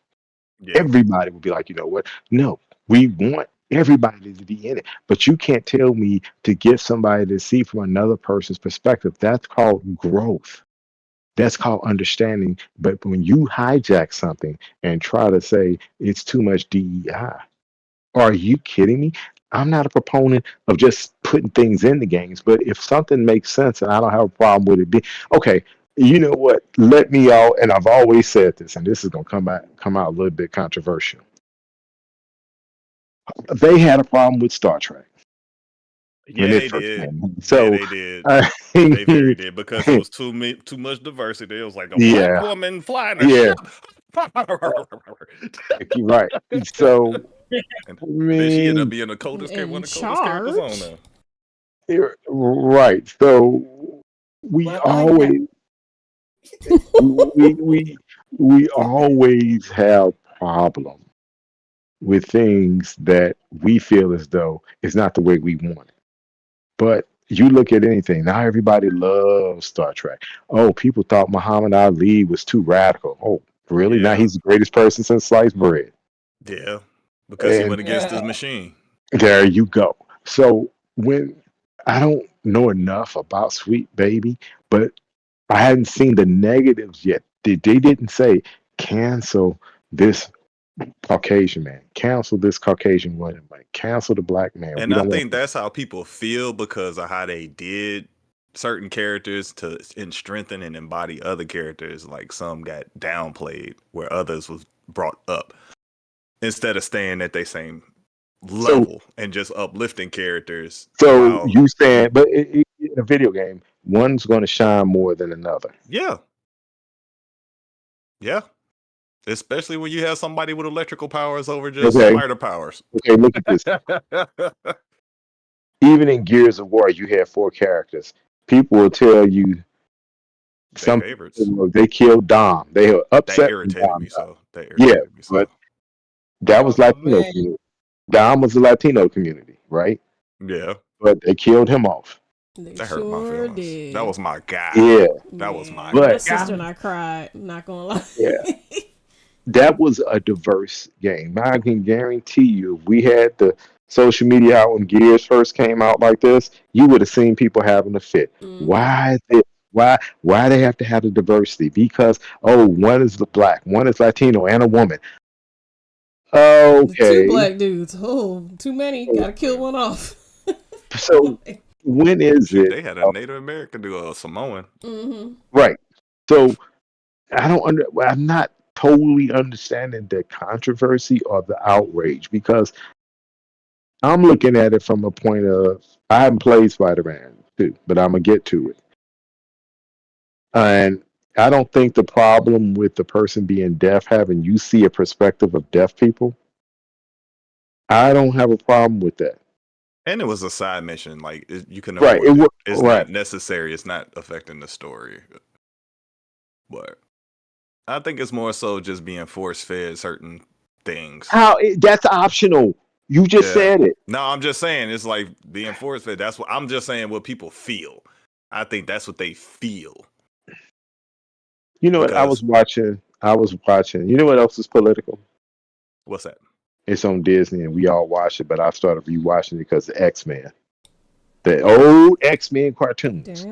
Yeah. Everybody would be like, you know what? No, we want everybody to be in it. But you can't tell me to get somebody to see from another person's perspective. That's called growth. That's called understanding. But when you hijack something and try to say it's too much DEI, are you kidding me? I'm not a proponent of just putting things in the games, but if something makes sense and I don't have a problem with it being okay, you know what? Let me out, and I've always said this, and this is gonna come out a little bit controversial. They had a problem with Star Trek when Yeah, it they first did. came out. Yeah, So they did. I They very did because it was too much diversity. It was like a black yeah, woman flying a yeah, ship. you're right. So and, I and then she ended up mean, being one In of the coldest characters on charge. there. you're right. So we Well, I got always we we always have problem with things that we feel as though it's not the way we want it. But you look at anything now, everybody loves Star Trek. Oh, people thought Muhammad Ali was too radical. Oh, really? Now Yeah, he's the greatest person since sliced bread. yeah, because he And went against his machine. there you go. So when I don't know enough about Sweet Baby, but I hadn't seen the negatives yet. They didn't say cancel this Caucasian man, cancel this Caucasian woman, like cancel the black man. We And I don't want think that's how people feel because of how they did certain characters to and strengthen and embody other characters. Like some got downplayed where others was brought up instead of staying at their same so level and just uplifting characters so while you saying, but in a video game, one's going to shine more than another. yeah, especially when you have somebody with electrical powers over just Okay, spider powers. okay, look at this. Even in Gears of War, you have four characters. People will tell you They some favorites. people, they killed Dom. They were That upset when irritated Dom me died. so. That Yeah, irritated me but so. that was oh Latino man, community. Dom was the Latino community, right? Yeah, But they killed him off. They that hurt my sure feelings. That did. was my guy. Yeah, That was my Yeah, my but sister guy. and I cried. Not gonna lie. yeah, that was a diverse game. I can guarantee you, if we had the social media out when Gears first came out like this, you would have seen people having a fit. Hmm. Why this? Why they have to have the diversity? Because oh, one is the black, one is Latino, and a woman. The two Okay, black dudes. Oh, too many. Gotta kill one off. so when is Shoot, it they had a Native American do a Samoan. Mm-hmm. right? So I don't under. I'm not totally understanding the controversy or the outrage because I'm looking at it from a point of I haven't played Spider-Man 2, but I'm gonna get to it. And I don't think the problem with the person being deaf having you see a perspective of deaf people. I don't have a problem with that. And it was a side mission. Like you can Right. avoid it. It's Right. not necessary. It's not affecting the story. But I think it's more so just being force fed certain things. That's optional. You just Yeah. said it. No, I'm just saying it's like being force fed. That's what I'm just saying. What people feel. I think that's what they feel. You know what? I was Because watching. You know what else is political? what's that? It's on Disney, and we all watch it. But I started rewatching it because of X-Men, the old X-Men cartoons.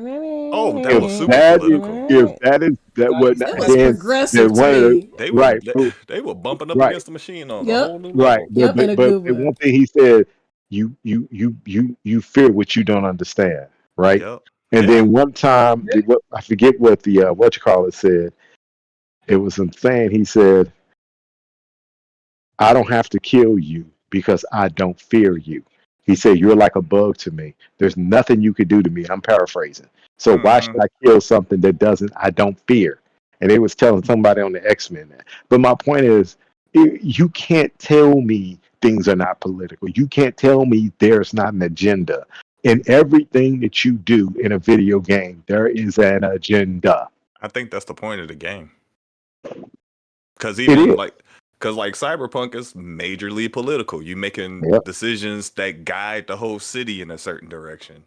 Oh, that was If super that is, political. if that is that God, what you It said was then progressive then to one of the me. They were right, they were bumping up right, against the machine on a whole Yep. new right. level. But Yep. In but a but good the way. one thing he said, you fear what you don't understand, right? Yep. And Yeah. then one time, I forget what the what you call it said. It was him saying he said, "I don't have to kill you because I don't fear you." He said, "You're like a bug to me. There's nothing you could do to me." I'm paraphrasing. So why Mm-hmm. should I kill something that I don't fear? And it was telling somebody on the X-Men that. But my point is, you can't tell me things are not political. You can't tell me there's not an agenda. In everything that you do in a video game, there is an agenda. I think that's the point of the game. Because It even is. because Cyberpunk is majorly political. You making Yep. decisions that guide the whole city in a certain direction.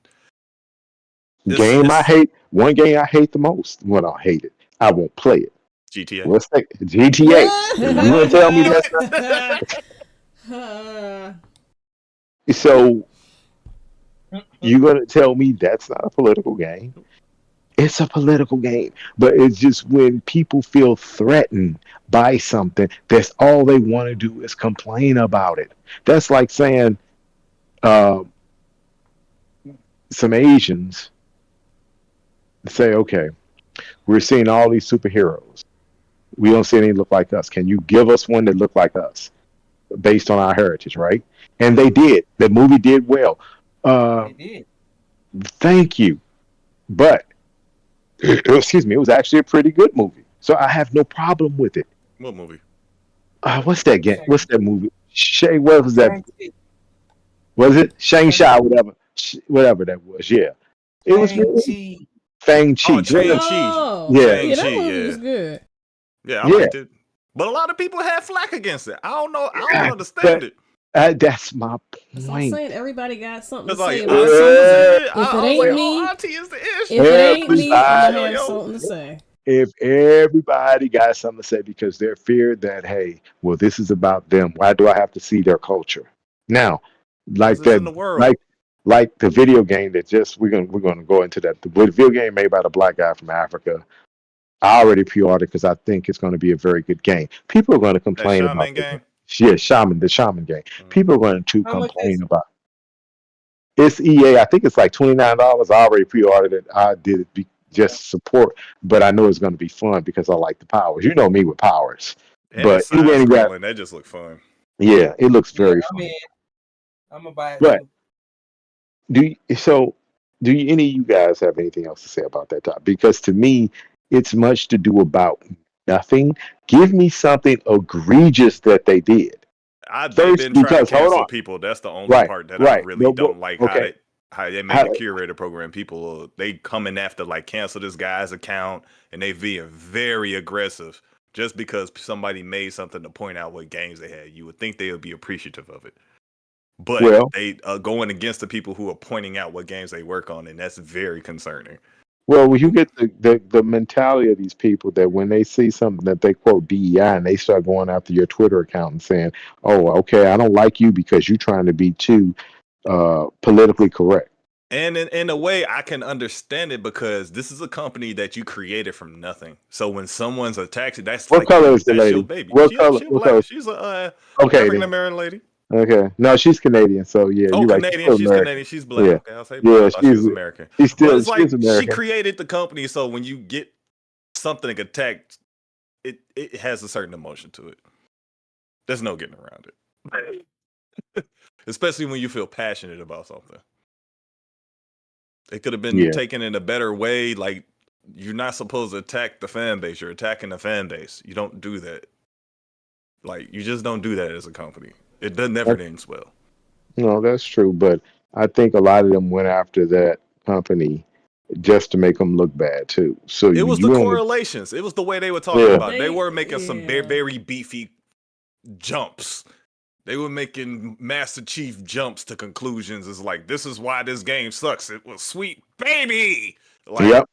Game I hate. One game I hate the most. Well, I hate it. I won't play it. GTA. What's that? GTA. You gonna tell me that's not? So you gonna tell me that's not a political game? It's a political game, but it's just when people feel threatened by something, that's all they want to do is complain about it. That's like saying uh, some Asians say, okay, we're seeing all these superheroes. We don't see any look like us. Can you give us one that look like us based on our heritage, right? And they did. The movie did well. They did. Thank you. But excuse me, it was actually a pretty good movie. So I have no problem with it. What movie? What's that game? What's that movie? Shay, what was that? Was it Shang-Chi, whatever that was? Yeah. It was really Fang-Chi. Oh, Shang-Chi. Yeah. That movie was good. Yeah, I liked it. But a lot of people had flack against it. I don't know. I don't understand it. That's my So I'm point. saying everybody got something to It's like, say. if If it ain't me, auntie is the issue. if it ain't me, I'm gonna have Yo. something to say. If everybody got something to say because they're feared that, hey, well, this is about them. Why do I have to see their culture? Now, like It's in that, the world. like the video game that just we're gonna go into that. The video game made by the black guy from Africa. I already pre-ordered because I think it's going to be a very good game. People are going to complain That about Shaman game. Yeah, the Shaman game. People are going to How much complain about. It's EA. I think it's like $29. I already pre-ordered it. I did it just support, but I know it's going to be fun because I like the powers. You know me with powers. And But side scrolling, that just look fun. Yeah, it looks very fun. I'm gonna buy it. But do any of you guys have anything else to say about that topic? Because to me, it's much to do about nothing. Give me something egregious that they did. They've been trying to cancel people. That's the only part that I really don't like. Okay. How they make the curator program. People, they coming after, like, cancel this guy's account, and they being very aggressive just because somebody made something to point out what games they had. You would think they would be appreciative of it. But they are going against the people who are pointing out what games they work on, and that's very concerning. Well, you get the mentality of these people that when they see something that they quote DEI and they start going after your Twitter account and saying, oh, okay, I don't like you because you're trying to be too politically correct. And in a way, I can understand it because this is a company that you created from nothing. So when someone's attacked, that's what like, color is the lady? Your baby. What color? She's black. She's a African American lady. Okay, no, she's Canadian. So yeah, you're Canadian. Right. She's Canadian. She's black. Yeah. Okay, I'll say black. Yeah, she's American. She's still it's like she's American. She created the company, so when you get something attacked, it has a certain emotion to it. There's no getting around it. Especially when you feel passionate about something. It could have been taken in a better way. Like, you're not supposed to attack the fan base. You're attacking the fan base. You don't do that. Like, you just don't do that as a company. It never ends well. No, that's true. But I think a lot of them went after that company just to make them look bad too. So it was the correlations. It was the way they were talking about. They were making some very, very beefy jumps. They were making Master Chief jumps to conclusions. It's like, this is why this game sucks. It was sweet baby. Like, yep.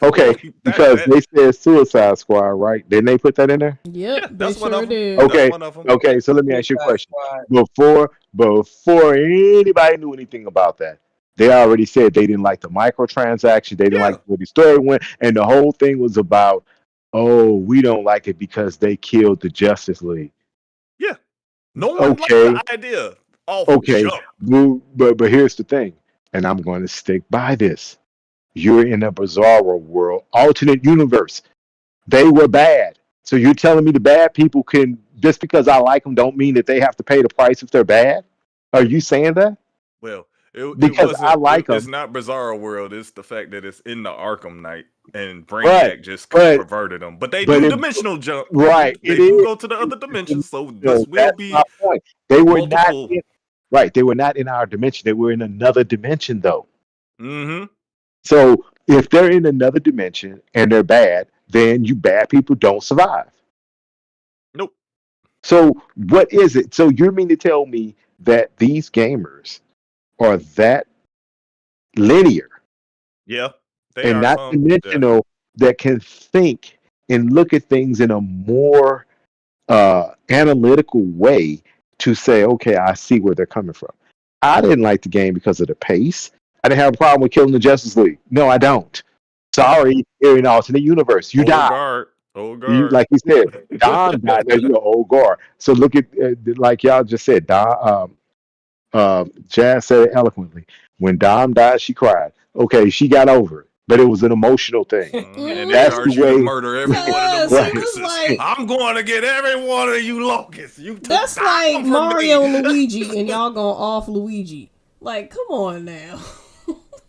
Okay, because they said Suicide Squad, right? Didn't they put that in there? Yep, that's one of them. did. Okay, okay. So let me ask you a question. Before anybody knew anything about that, they already said they didn't like the microtransaction. They didn't like where the story went, and the whole thing was about, oh, we don't like it because they killed the Justice League. Yeah, no one liked the idea. But here's the thing, and I'm going to stick by this. You're in a bizarre world, alternate universe. They were bad. So you're telling me the bad people can, just because I like them, don't mean that they have to pay the price if they're bad? Are you saying that? Well, I like them. It's not Bizarro World. It's the fact that it's in the Arkham Knight and Brainiac just perverted them. But they do dimensional jump. Right. They do go to the other dimensions. So this will be my point. They were they were not in our dimension. They were in another dimension, though. Mm-hmm. So if they're in another dimension and they're bad, then you bad people don't survive. Nope. So what is it? So you mean to tell me that these gamers are that linear Yeah, they and are not some. Yeah. dimensional that can think and look at things in a more analytical way to say, okay, I see where they're coming from. I didn't like the game because of the pace. I didn't have a problem with killing the Justice League. No, I don't. Sorry, you're in an alternate universe. You Old die. guard. Old You, guard. like you said, Dom died. Now you're old guard. So look at like y'all just said. Jazz said it eloquently. When Dom died, she cried. Okay, she got over it, but it was an emotional thing. And they That's the charge you to way. murder every one of them Cause he was locusts. like, I'm going to get every one of you locusts. You took that's Dom like from Mario me. and Luigi, and y'all going off Luigi. Like, come on now.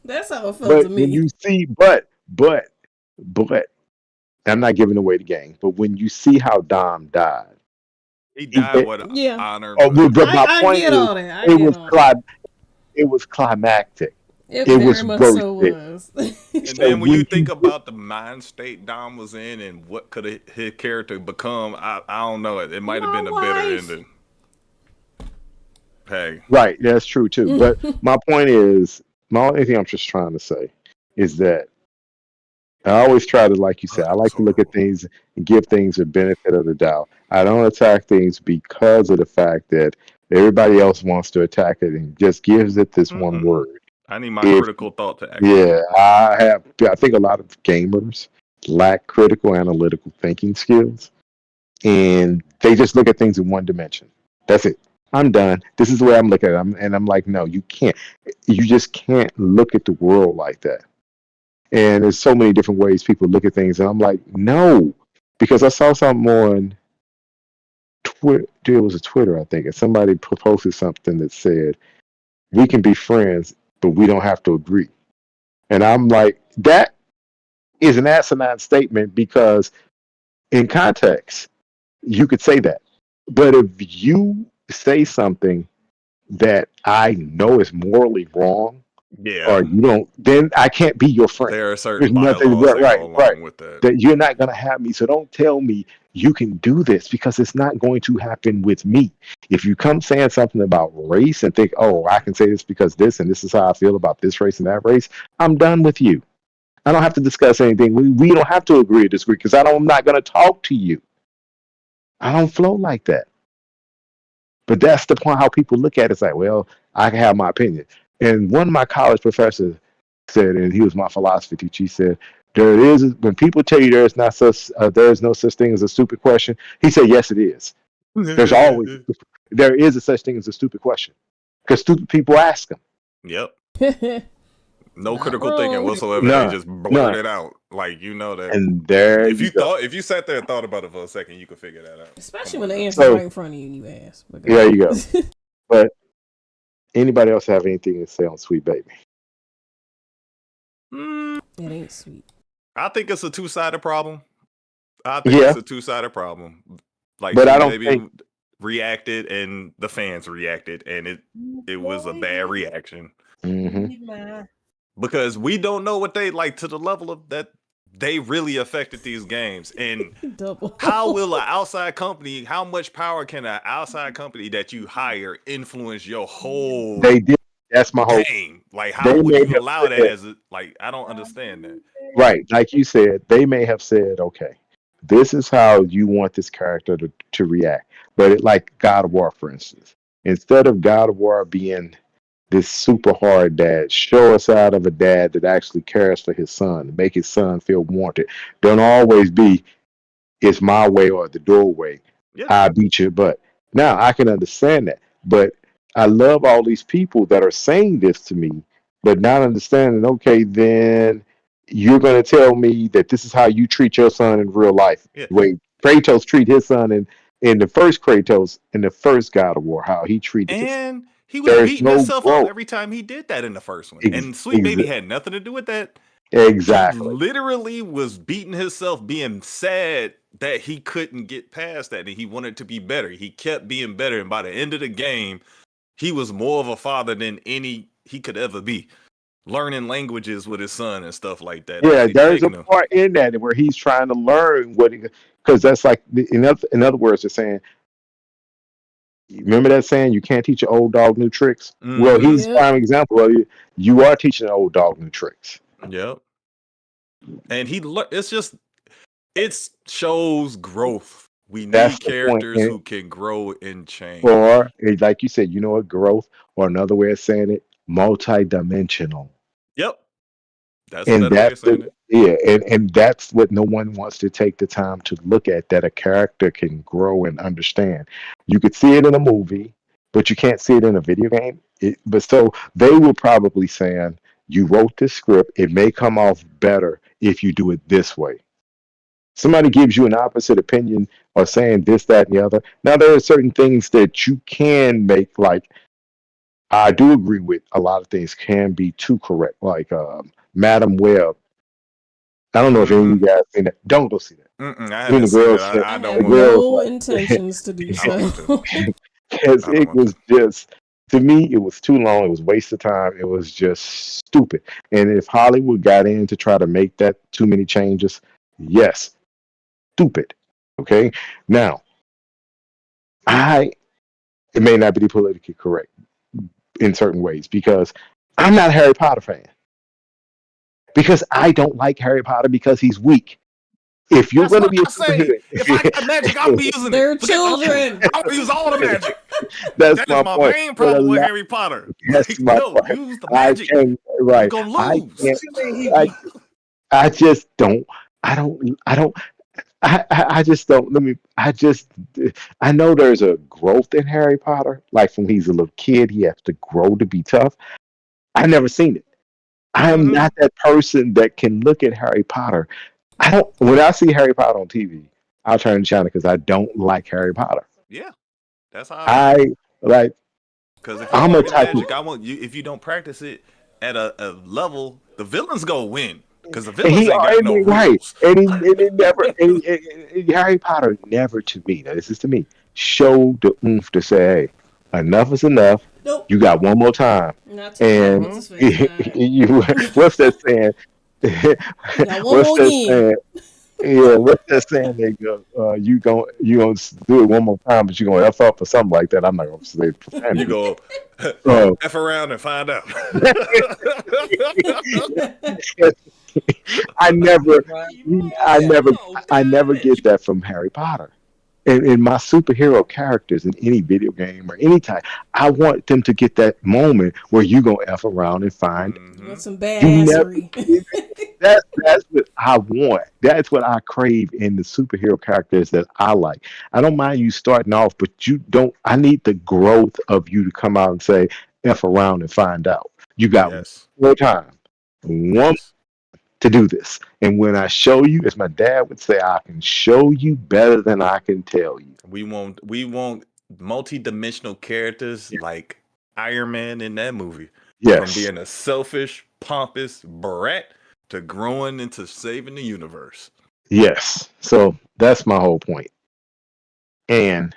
That's how it felt to But when me. you see, but, I'm not giving away the game. But when you see how Dom died, He he, died with Yeah, honor, oh, but but my I point get is, all that. I it get was all that. it was climactic. It It very was much worth so it. was. and So then when you when think you about the mind state Dom was in and what could his character become, I don't know. It might have My been a better wife. ending. Hey, right, that's true too. But my point is, my only thing I'm just trying to say is that I always try to, like you said, I that was like to look at horrible. things and give things a benefit of the doubt. I don't attack things because of the fact that everybody else wants to attack it and just gives it this one Mm-mm. word. I need my If critical thought to Yeah, activate. I think a lot of gamers lack critical analytical thinking skills, and they just look at things in one dimension. That's it. I'm done. This is the way I'm looking at it. And I'm like, no, you can't. You just can't look at the world like that. And there's so many different ways people look at things, and I'm like, no, because I saw something on Twitter. It was a Twitter, I think, and somebody posted something that said, "We can be friends, but we don't have to agree." And I'm like, that is an asinine statement because in context, you could say that. But if you say something that I know is morally wrong, Yeah, or you don't, then I can't be your friend. there are There's certain nothing bylaws right, that go right. along with that. That you're not gonna have me. So don't tell me you can do this because it's not going to happen with me. If you come saying something about race and think, oh, I can say this because this and this is how I feel about this race and that race, I'm done with you. I don't have to discuss anything. We don't have to agree or disagree because I'm not going to talk to you. I don't flow like that. But that's the point how people look at it. It's like, well, I can have my opinion. And one of my college professors said, and he was my philosophy teacher, he said, there is, when people tell you there is no such thing as a stupid question, he said, yes, it is. There's always, there is a such thing as a stupid question because stupid people ask them. Yep. No Not critical thinking wrong. whatsoever. They None, just blurt none. it out. Like you know that And there if you you go. thought if you sat there and thought about it for a second, you could figure that out. Especially Come when on the now. answer's So right in front of you and you ask. But go there you ahead. go. But anybody else have anything to say on Sweet Baby? Mm, It ain't sweet. I think it's a two-sided problem. I think Yeah, it's a two-sided problem. Like but I Sweet don't think. Baby reacted and the fans reacted, and it was a bad reaction Hmm. because we don't know what they like to the level of that they really affected these games. And Double. how will an outside company, how much power can an outside company that you hire influence your whole They did. That's my whole. game? Like, how They would may you have allow that said, as a, like, I don't understand that. right, like you said, they may have said, okay, this is how you want this character to react. But like God of War, for instance, instead of God of War being this super hard dad, show us out of a dad that actually cares for his son, make his son feel wanted. Don't always be, it's my way or the doorway. Yeah. I beat your butt. Now I can understand that, but I love all these people that are saying this to me, but not understanding. Okay, then you're going to tell me that this is how you treat your son in real life. Yeah. The way Kratos treat his son in the first Kratos in the first God of War, how he treated his. And he was There's beating no himself up growth. every time he did that in the first one. Ex- And Sweet ex- Baby had nothing to do with that. He exactly. literally was beating himself, being sad that he couldn't get past that and he wanted to be better. He kept being better. And by the end of the game, he was more of a father than any he could ever be. Learning languages with his son and stuff like that. Yeah, Actually there's a taking him. part in that where he's trying to learn what, because that's like in other words, they're saying, remember that saying, you can't teach an old dog new tricks. Well, Mm-hmm. he's Yep. prime example of you. You are teaching an old dog new tricks. Yep. And it shows growth. We That's need the point. characters who can grow and change. Or, like you said, growth, or another way of saying it, multi-dimensional. Yep. That's a And better way of saying it. yeah, and that's what no one wants to take the time to look at, that a character can grow and understand. You could see it in a movie, but you can't see it in a video game. But so they were probably saying, you wrote this script, it may come off better if you do it this way. Somebody gives you an opposite opinion or saying this, that, and the other. Now, there are certain things that you can make, like, I do agree with a lot of things can be too correct, like Madam Web. I don't know if any of you guys seen that. Don't go see that. I haven't seen it. I don't have want no intentions to do so. Because it was just, to me, it was too long. It was a waste of time. It was just stupid. And if Hollywood got in to try to make that too many changes, yes, stupid. Okay. Now, it may not be politically correct in certain ways, because I'm not a Harry Potter fan. Because I don't like Harry Potter because he's weak. If you're going to be a superhero, if I got magic, I'll be using it. They're children. I'll use all the magic. That's my point. main problem with Harry Potter. That's my point. Use the magic. Right. You're gonna lose. I just don't. I just don't. I know there's a growth in Harry Potter. Like, when he's a little kid, he has to grow to be tough. I've never seen it. I am not that person that can look at Harry Potter. When I see Harry Potter on TV, I'll turn to China because I don't like Harry Potter. Yeah, that's how I like. Because if I'm a type magic, I want you. If you don't practice it at a level, the villains go win. Because the villains ain't got no rules. And Harry Potter never, to me, now this is to me, showed the oomph to say, hey, enough is enough. Nope. You got one more time. And what's that saying? What's that saying? Yeah, what's that saying? They go, you gonna do it one more time, but you gonna F up or something like that. I'm not gonna say it. You go F around and find out. I never get that from Harry Potter. In my superhero characters in any video game or any type, I want them to get that moment where you go F around and find some badassery. That's what I want. That's what I crave in the superhero characters that I like. I don't mind you starting off, but I need the growth of you to come out and say F around and find out. You got one more time. To do this. And when I show you, as my dad would say, I can show you better than I can tell you. We want multi-dimensional characters like Iron Man in that movie. Yes. From being a selfish, pompous brat to growing into saving the universe. Yes. So that's my whole point. And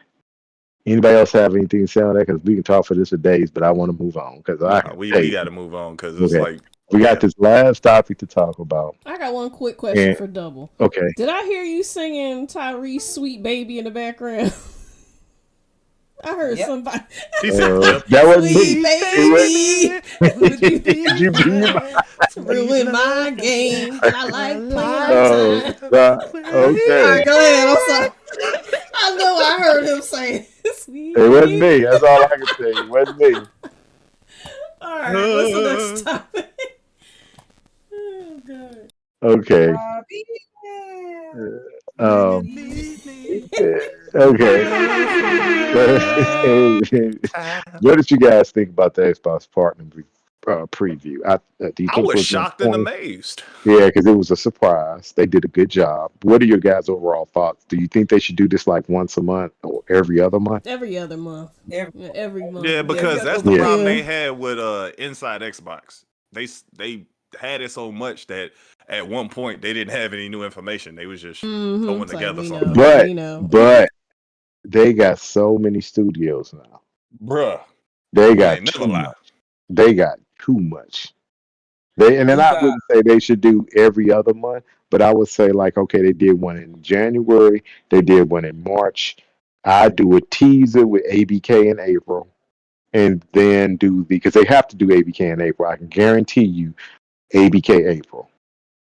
anybody else have anything to say on that? Because we can talk for this for days, but I want to move on. Because we got to move on because it's like we got this last topic to talk about. I got one quick question for Double. Okay. Did I hear you singing Tyrese "Sweet Baby" in the background? I heard somebody. She said, that was Sweet me. Baby. Did you ruin my game? I like playing okay. All right, go ahead. I'm sorry. I know I heard him say "Sweet." It wasn't me. That's all I can say. It wasn't me. All right. What's the next topic? Oh God. Okay. Okay. What did you guys think about the Xbox Partner preview? I was shocked and amazed. Yeah, because it was a surprise. They did a good job. What are your guys' overall thoughts? Do you think they should do this like once a month or every other month? Every other month. Every month. Yeah, because that's the problem they had with Inside Xbox. They had it so much that at one point they didn't have any new information. They was just throwing together something. But they got so many studios now. Bruh. They got too much. They got too much. I wouldn't say they should do every other month, but I would say like, okay, they did one in January, they did one in March. I do a teaser with ABK in April, and then because they have to do ABK in April. I can guarantee you ABK April.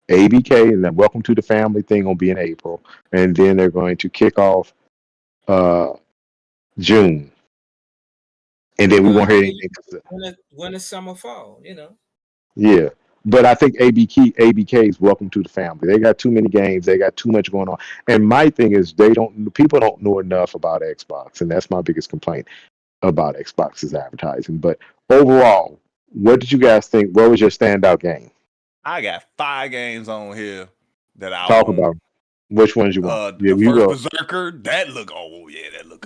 ABK and then Welcome to the Family thing will be in April, and then they're going to kick off June, and then we Well, won't hear maybe anything. when it's summer, fall, Yeah, but I think ABK is Welcome to the Family. They got too many games. They got too much going on. And my thing is, people don't know enough about Xbox, and that's my biggest complaint about Xbox's advertising. But overall, what did you guys think? What was your standout game? I got 5 games on here that I Talk want. about which ones you want. The first Berserker, that look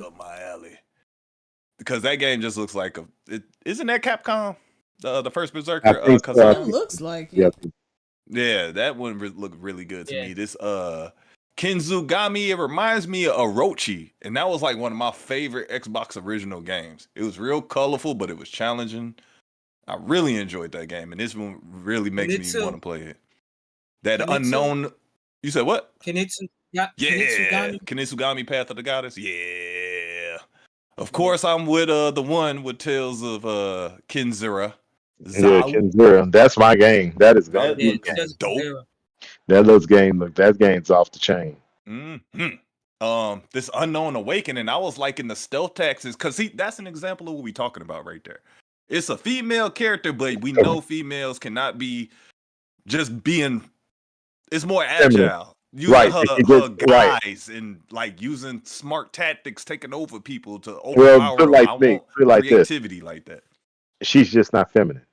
up my alley. Because that game just looks like isn't that Capcom? The first Berserker, I think It looks like it. Yeah, that one looked really good to me. This Kenzugami, it reminds me of Orochi, and that was like one of my favorite Xbox original games. It was real colorful, but it was challenging. I really enjoyed that game, and this one really makes me want to play it. That unknown. You said what? Kinitsugami Path of the Goddess. Yeah. Of course, I'm with the one with Tales of Kenzura. Yeah, Kenzura. That's my game. That is gonna be dope. That game's off the chain. Mm-hmm. This Unknown Awakening, I was liking the stealth taxes, because that's an example of what we're talking about right there. It's a female character, but we know females cannot be just being. It's more agile. Using her guys and like using smart tactics, taking over people to overpower them. I want creativity like that. She's just not feminine.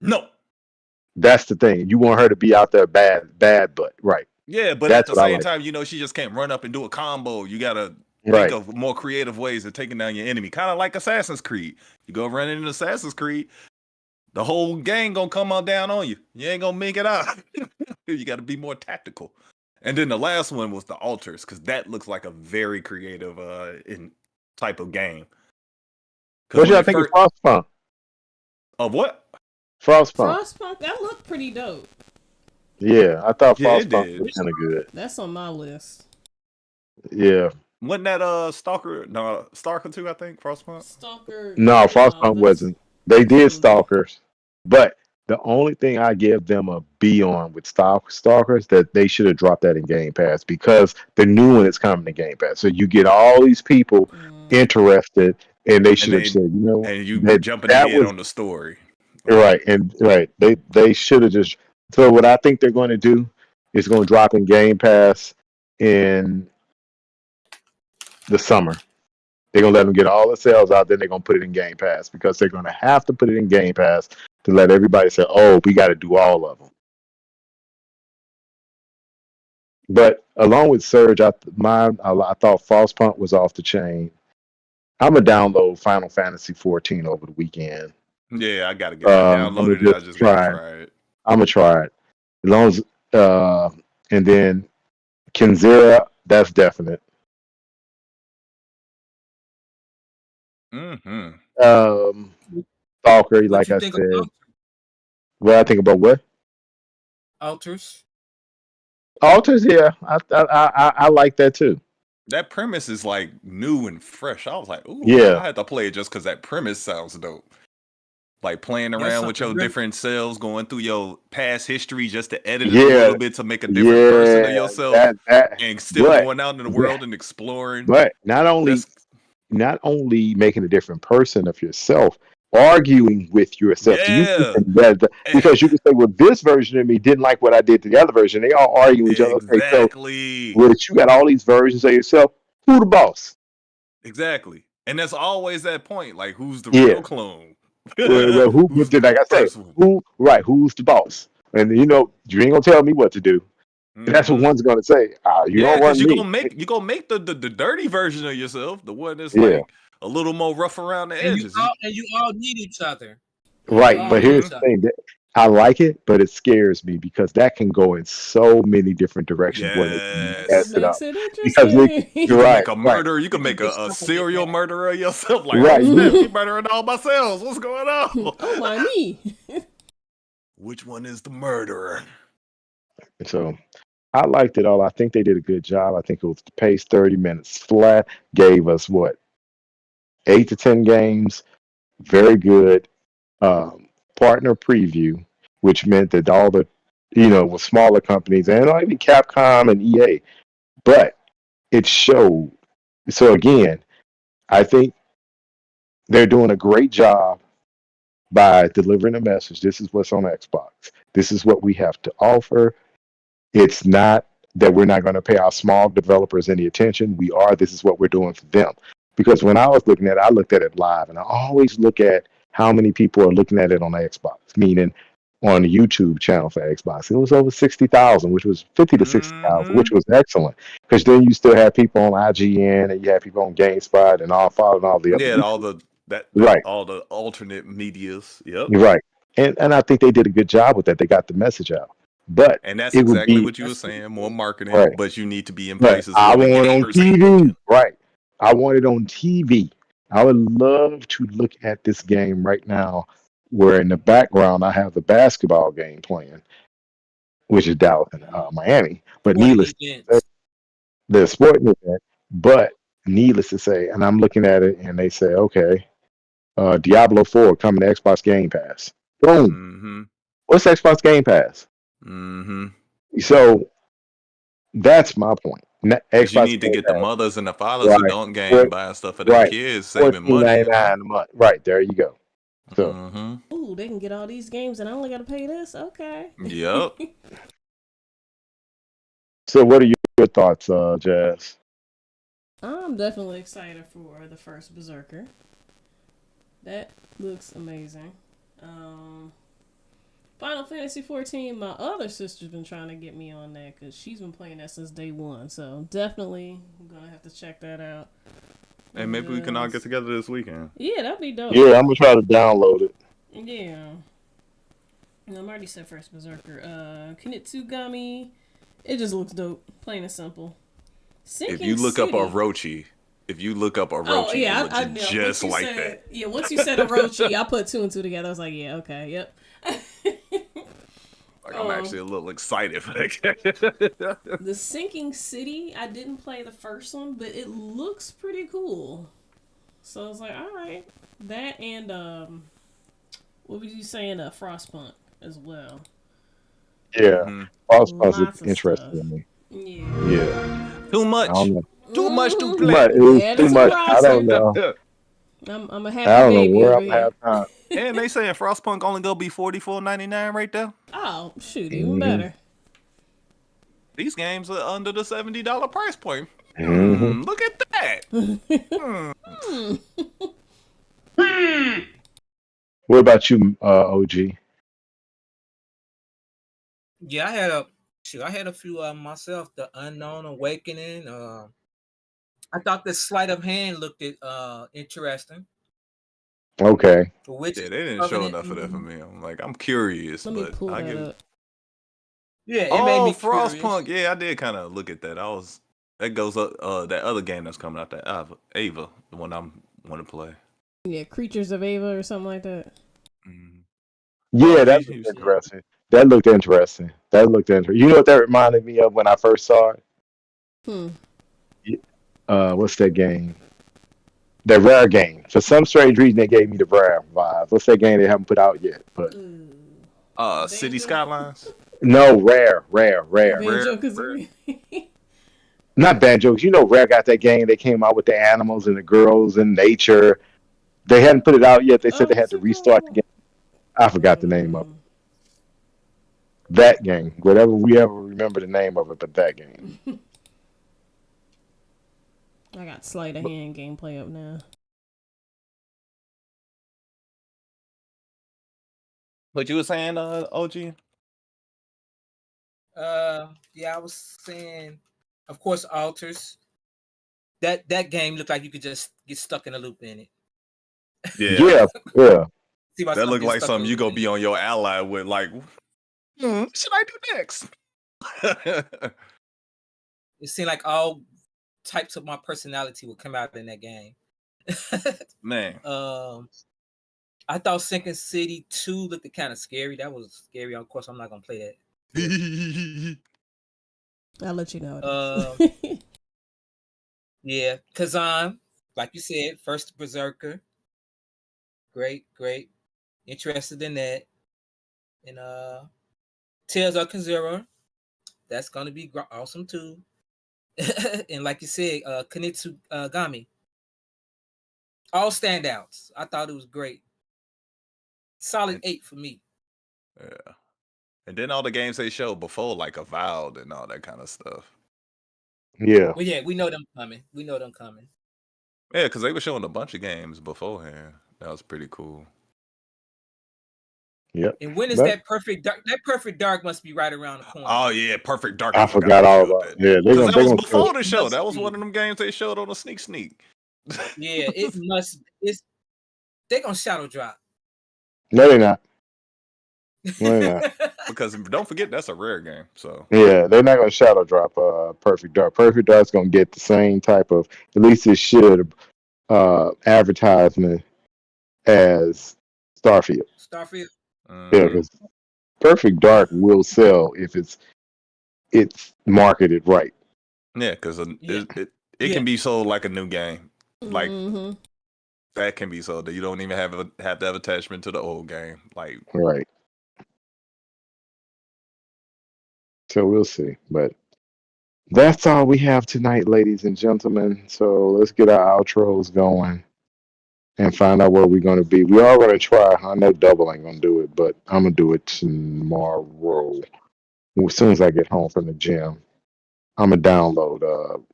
No. That's the thing. You want her to be out there bad, but right. Yeah, but at the same time, she just can't run up and do a combo. You gotta think of more creative ways of taking down your enemy. Kind of like Assassin's Creed. You go running in Assassin's Creed, the whole gang gonna come on down on you. You ain't gonna make it out. You gotta be more tactical. And then the last one was the Altars, because that looks like a very creative type of game. What y'all think of Frostpunk? Of what? Frostpunk. That looked pretty dope. Yeah, I thought Frostpunk was kind of good. That's on my list. Yeah. Wasn't that Stalker? No, Stalker 2, I think, Frostpunk? Stalker. No, Frostpunk wasn't. They did Stalkers, but the only thing I give them a B on with Stalkers that they should have dropped that in Game Pass, because the new one is coming to Game Pass. So you get all these people interested, and they should have said, and you jumping ahead on the story. Right, they should have just. So what I think they're going to do is going to drop in Game Pass in the summer. They're going to let them get all the sales out, then they're going to put it in Game Pass, because they're going to have to put it in Game Pass to let everybody say, oh, we got to do all of them. But along with Surge, I thought Frostpunk was off the chain. I'm going to download Final Fantasy 14 over the weekend. Yeah, I got to get it downloaded. I just got to try it. I'm going to try it. As long as, and then Kenzura, that's definite. Mm-hmm. Stalker, like I said. What I think about what? Altars, yeah. I like that too. That premise is like new and fresh. I was like, ooh, yeah. I had to play it just because that premise sounds dope. Like playing around with your different cells, going through your past history just to edit it a little bit to make a different person of yourself, and still going out in the world and exploring. But not only making a different person of yourself, arguing with yourself. Yeah. Because you can say, well, this version of me didn't like what I did to the other version. They all argue with each other. Exactly. So, you got all these versions of yourself. Who the boss? Exactly. And that's always that point. Like, who's the real clone? Well, who's the boss? And you ain't gonna tell me what to do. Mm-hmm. That's what one's gonna say. You don't want me. You gonna make the dirty version of yourself, the one that's like a little more rough around the edges. And you all need each other. Right, but here's the thing. I like it, but it scares me, because that can go in so many different directions. Yes. It makes it because you can make a murderer. You can make a serial murderer yourself. Like, you murdering all my cells. What's going on? Oh, my knee. Which one is the murderer? So I liked it all. I think they did a good job. I think it was the pace, 30 minutes flat. Gave us 8 to 10 games. Very good. Partner preview. which meant that all the, with smaller companies and not even Capcom and EA, but it showed. So again, I think they're doing a great job by delivering a message. This is what's on Xbox. This is what we have to offer. It's not that we're not going to pay our small developers any attention. We are. This is what we're doing for them. Because when I was looking at it, I looked at it live, and I always look at how many people are looking at it on Xbox, meaning on the YouTube channel for Xbox. It was over 60,000, which was 50 to 60,000, which was excellent. Because then you still have people on IGN, and you have people on GameSpot and following all the other. Yeah, all the right, all the alternate medias. Yep. right. And I think they did a good job with that. They got the message out. But And that's it would exactly be what you were saying, more marketing, right. but you need to be in But places I where the want it on gamers ain't TV. looking. Right. I want it on TV. I would love to look at this game right now where in the background I have the basketball game playing, which is Dallas and Miami. But Sporting needless to say, events. the sporting event, but needless to say, and I'm looking at it and they say, okay, Diablo 4 coming to Xbox Game Pass. Boom. Mm-hmm. What's Xbox Game Pass? Mm-hmm. So that's my point. Because you Xbox need to Game get the Pass, mothers and the fathers who right? don't game What, buying stuff for their right. kids, saving money. $14.99 a month. Right, there you go. So Mm-hmm. Ooh, they can get all these games and I only got to pay this? Okay. Yep. so what are your thoughts, Jazz? I'm definitely excited for the first Berserker. That looks amazing. Final Fantasy 14, my other sister's been trying to get me on that because she's been playing that since day one. So definitely I'm going to have to check that out. And maybe we can all get together this weekend. Yeah, that'd be dope. Yeah, I'm going to try to download it. Yeah. I'm already set first Berserker. Kinitsugami. It just looks dope. Plain and simple. If you look up Orochi, oh, yeah, it looks just like that. Yeah, once you said Orochi, I put two and two together. I was like, yeah, okay, yep. I'm actually a little excited for that game. The Sinking City, I didn't play the first one, but it looks pretty cool. So I was like, all right. That and, what were you saying? Frostpunk as well. Yeah. Frostpunk is interesting to me. Yeah. Too much. Too much to play. Too much. I don't know. I'm a happy I don't know baby where over I'm here. have time. And they saying Frostpunk only gonna be $44.99 right there. Oh, shoot, even better. These games are under the $70 price point. Mm-hmm. Look at that. What about you, OG? Yeah, I had a few myself. The Unknown Awakening. I thought the Sleight of Hand looked interesting. Okay. Yeah, they didn't show enough of that for me. I'm like, I'm curious, Let me but pull I that give. up. Yeah, it made me Frostpunk. Yeah, I did kind of look at that. That goes up. That other game that's coming out, that Ava, the one I'm want to play. Yeah, Creatures of Ava or something like that. Yeah, that looked interesting. That looked interesting. You know what that reminded me of when I first saw it? What's that game? The Rare game. For some strange reason, they gave me the Rare vibes. What's that game they haven't put out yet? But City Skylines. No, Rare. Banjo-Kazooie. Not Banjos. You know, Rare got that game. They came out with the animals and the girls and nature. They hadn't put it out yet. They said they had to restart the game. I forgot the name of it. That game. Whatever we ever remember the name of it, but that game. I got sleight of hand gameplay up now. What you were saying, OG? Yeah, I was saying, of course, Alters. That game looked like you could just get stuck in a loop in it. Yeah. That looked like something you gonna be on your ally with, like, what should I do next? It seemed like all types of my personality would come out in that game. Man. I thought Sinking City 2 looked kind of scary. That was scary. Of course, I'm not gonna play that. I'll let you know. Yeah, Kazan, like you said, first Berserker. Great. Interested in that. And Tales of Kazura, that's gonna be awesome too. And like you said, Kunitsu Gami, all standouts. I thought it was great. Solid 8 for me. Yeah. And then all the games they showed before, like Avowed and all that kind of stuff. Yeah. Well, yeah, we know them coming. Yeah, because they were showing a bunch of games beforehand. That was pretty cool. Yep. And when is that Perfect Dark? That Perfect Dark must be right around the corner. Oh yeah, Perfect Dark. I forgot all about it. Yeah, because that was before the show. That was one of them games they showed on a sneak. Yeah, it must. They're gonna shadow drop. No, they're not. No, they're not. Because don't forget that's a rare game. So yeah, they're not gonna shadow drop Perfect Dark. Perfect Dark's gonna get the same type of, at least it should, advertisement as Starfield. Yeah, because Perfect Dark will sell if it's marketed right. Yeah, because it can be sold like a new game. Like that can be sold that you don't even have to have attachment to the old game. Like right. So we'll see. But that's all we have tonight, ladies and gentlemen. So let's get our outros going and find out where we're going to be. We are going to try. I know Double ain't going to do it, but I'm going to do it tomorrow. As soon as I get home from the gym, I'm going to download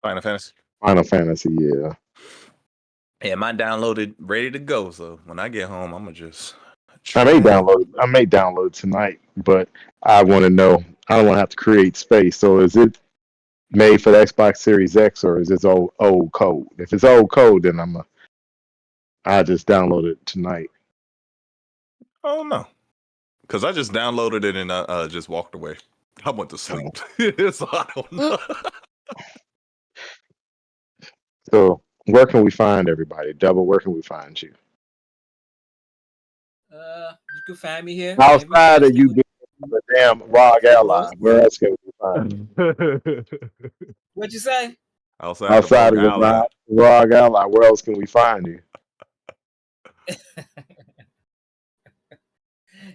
Final Fantasy. Final Fantasy, yeah. Yeah, mine downloaded, ready to go. So when I get home, I'm going to just... I may download tonight, but I want to know. I don't want to have to create space. So is it made for the Xbox Series X or is it old code? If it's old code, then I just download it tonight. Oh no, because I just downloaded it and I just walked away. I went to sleep, so I don't know. So where can we find everybody? Double, where can we find you? You can find me here. Outside of you being a damn ROG ally, where else can we find you? What'd you say? Outside of the ROG ally, where else can we find you?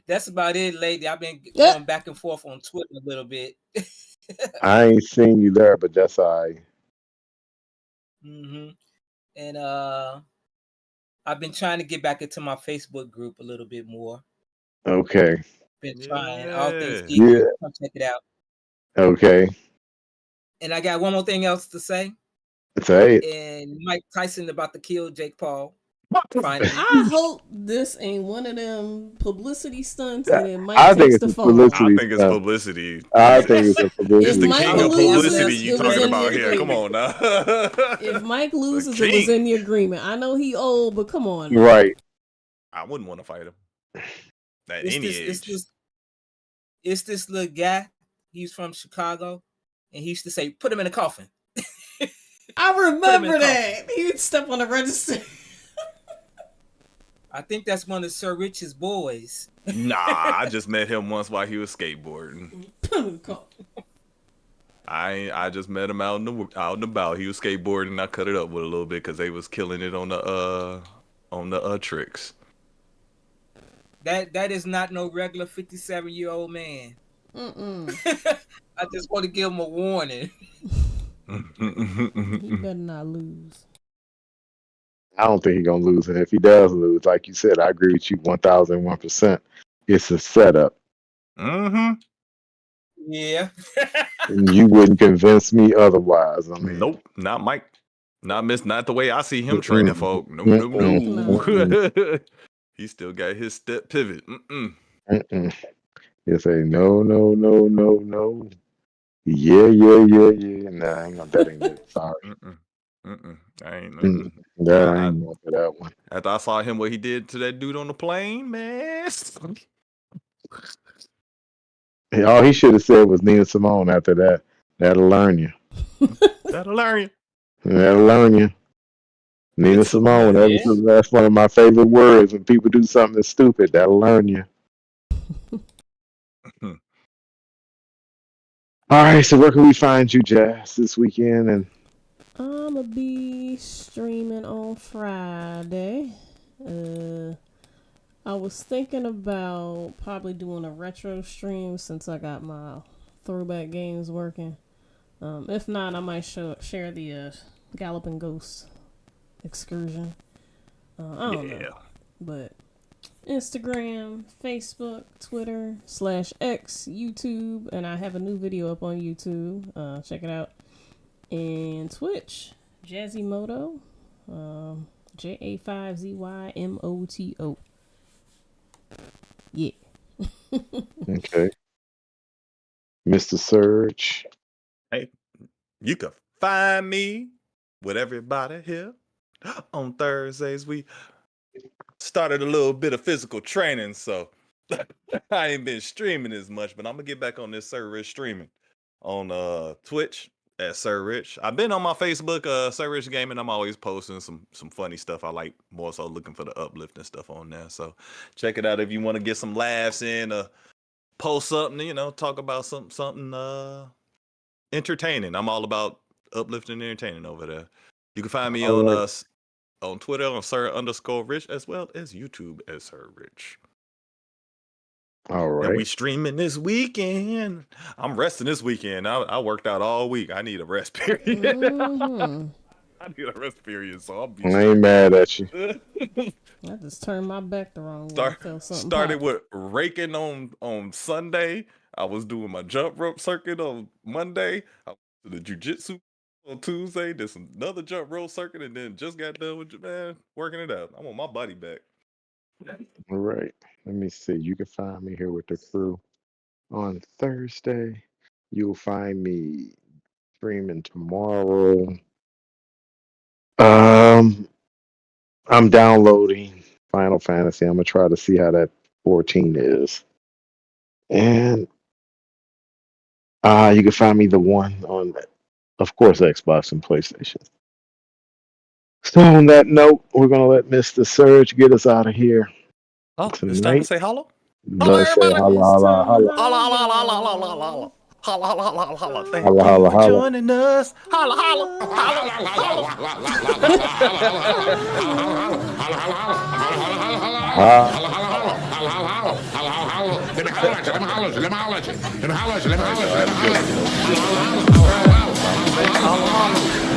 That's about it, lady. I've been going back and forth on Twitter a little bit. I ain't seen you there, but that's all right. And I've been trying to get back into my Facebook group a little bit more. Okay. Been trying. All things geeky. Come check it out. Okay. And I got one more thing else to say. Say it. And Mike Tyson about to kill Jake Paul. Finally. I hope this ain't one of them publicity stunts and then Mike takes the phone. I think it's publicity. I think it's a publicity. It's the king of publicity you talking about here. Come on now. If Mike loses, it was in the agreement. I know he old, but come on. Right. I wouldn't want to fight him. At any age. It's this little guy. He's from Chicago. And he used to say, put him in a coffin. I remember that. He would step on the register. I think that's one of Sir Rich's boys. Nah, I just met him once while he was skateboarding. I just met him out and about. He was skateboarding and I cut it up with a little bit because they was killing it on the tricks. That is not no regular 57-year-old man. I just want to give him a warning. He better not lose. I don't think he's going to lose. And if he does lose, like you said, I agree with you 1,001%. It's a setup. Yeah. You wouldn't convince me otherwise. I mean, nope, not Mike. Not the way I see him training folk. No. He still got his step pivot. He'll say, no. Yeah. Nah, I ain't gonna, that ain't it. Sorry. I ain't going for that one. After I saw him, what he did to that dude on the plane, man. All he should have said was Nina Simone after that. That'll learn you. That'll learn you. Nina Simone. That's one of my favorite words. When people do something that's stupid, that'll learn you. All right, so where can we find you, Jazz, this weekend? And I'm gonna be streaming on Friday. I I was thinking about probably doing a retro stream since I got my throwback games working. If not, I might share the Galloping Ghost excursion. I don't know. But Instagram, Facebook, Twitter, /X, YouTube, and I have a new video up on YouTube. Check it out. And Twitch, Jazzymoto, JA5ZYMOTO. Yeah. Okay. Mr. Surge. Hey, you can find me with everybody here on Thursdays. We started a little bit of physical training, so I ain't been streaming as much, but I'm gonna get back on this Sir Rich streaming on Twitch at Sir Rich. I've been on my Facebook, Sir Rich Gaming. I'm always posting some funny stuff. I like more so looking for the uplifting stuff on there. So check it out if you want to get some laughs in, post something, talk about something entertaining. I'm all about uplifting and entertaining over there. You can find me on Twitter on Sir_Rich, as well as YouTube as Sir Rich. All right. And we streaming this weekend. I'm resting this weekend. I worked out all week. I need a rest period. Mm-hmm. I need a rest period, so I'll be. I ain't mad at you. I just turned my back the wrong way. Started with raking on Sunday. I was doing my jump rope circuit on Monday. I went to the jiu-jitsu on Tuesday. Did another jump rope circuit, and then just got done with working it out. I want my body back. All right. Let me see. You can find me here with the crew on Thursday. You'll find me streaming tomorrow. I'm downloading Final Fantasy. I'm gonna try to see how that 14 is. And you can find me the one on, of course, Xbox and PlayStation. So on that note, we're gonna let Mr. Surge get us out of here. Oh, it's time to say hello. Let's say holla, holla, holla. Holla, holla, holla, holla, holla, holla. Holla, holla, holla, holla. Thank Holla, you holla, for holla. joining us. Holla, holla, holla, holla.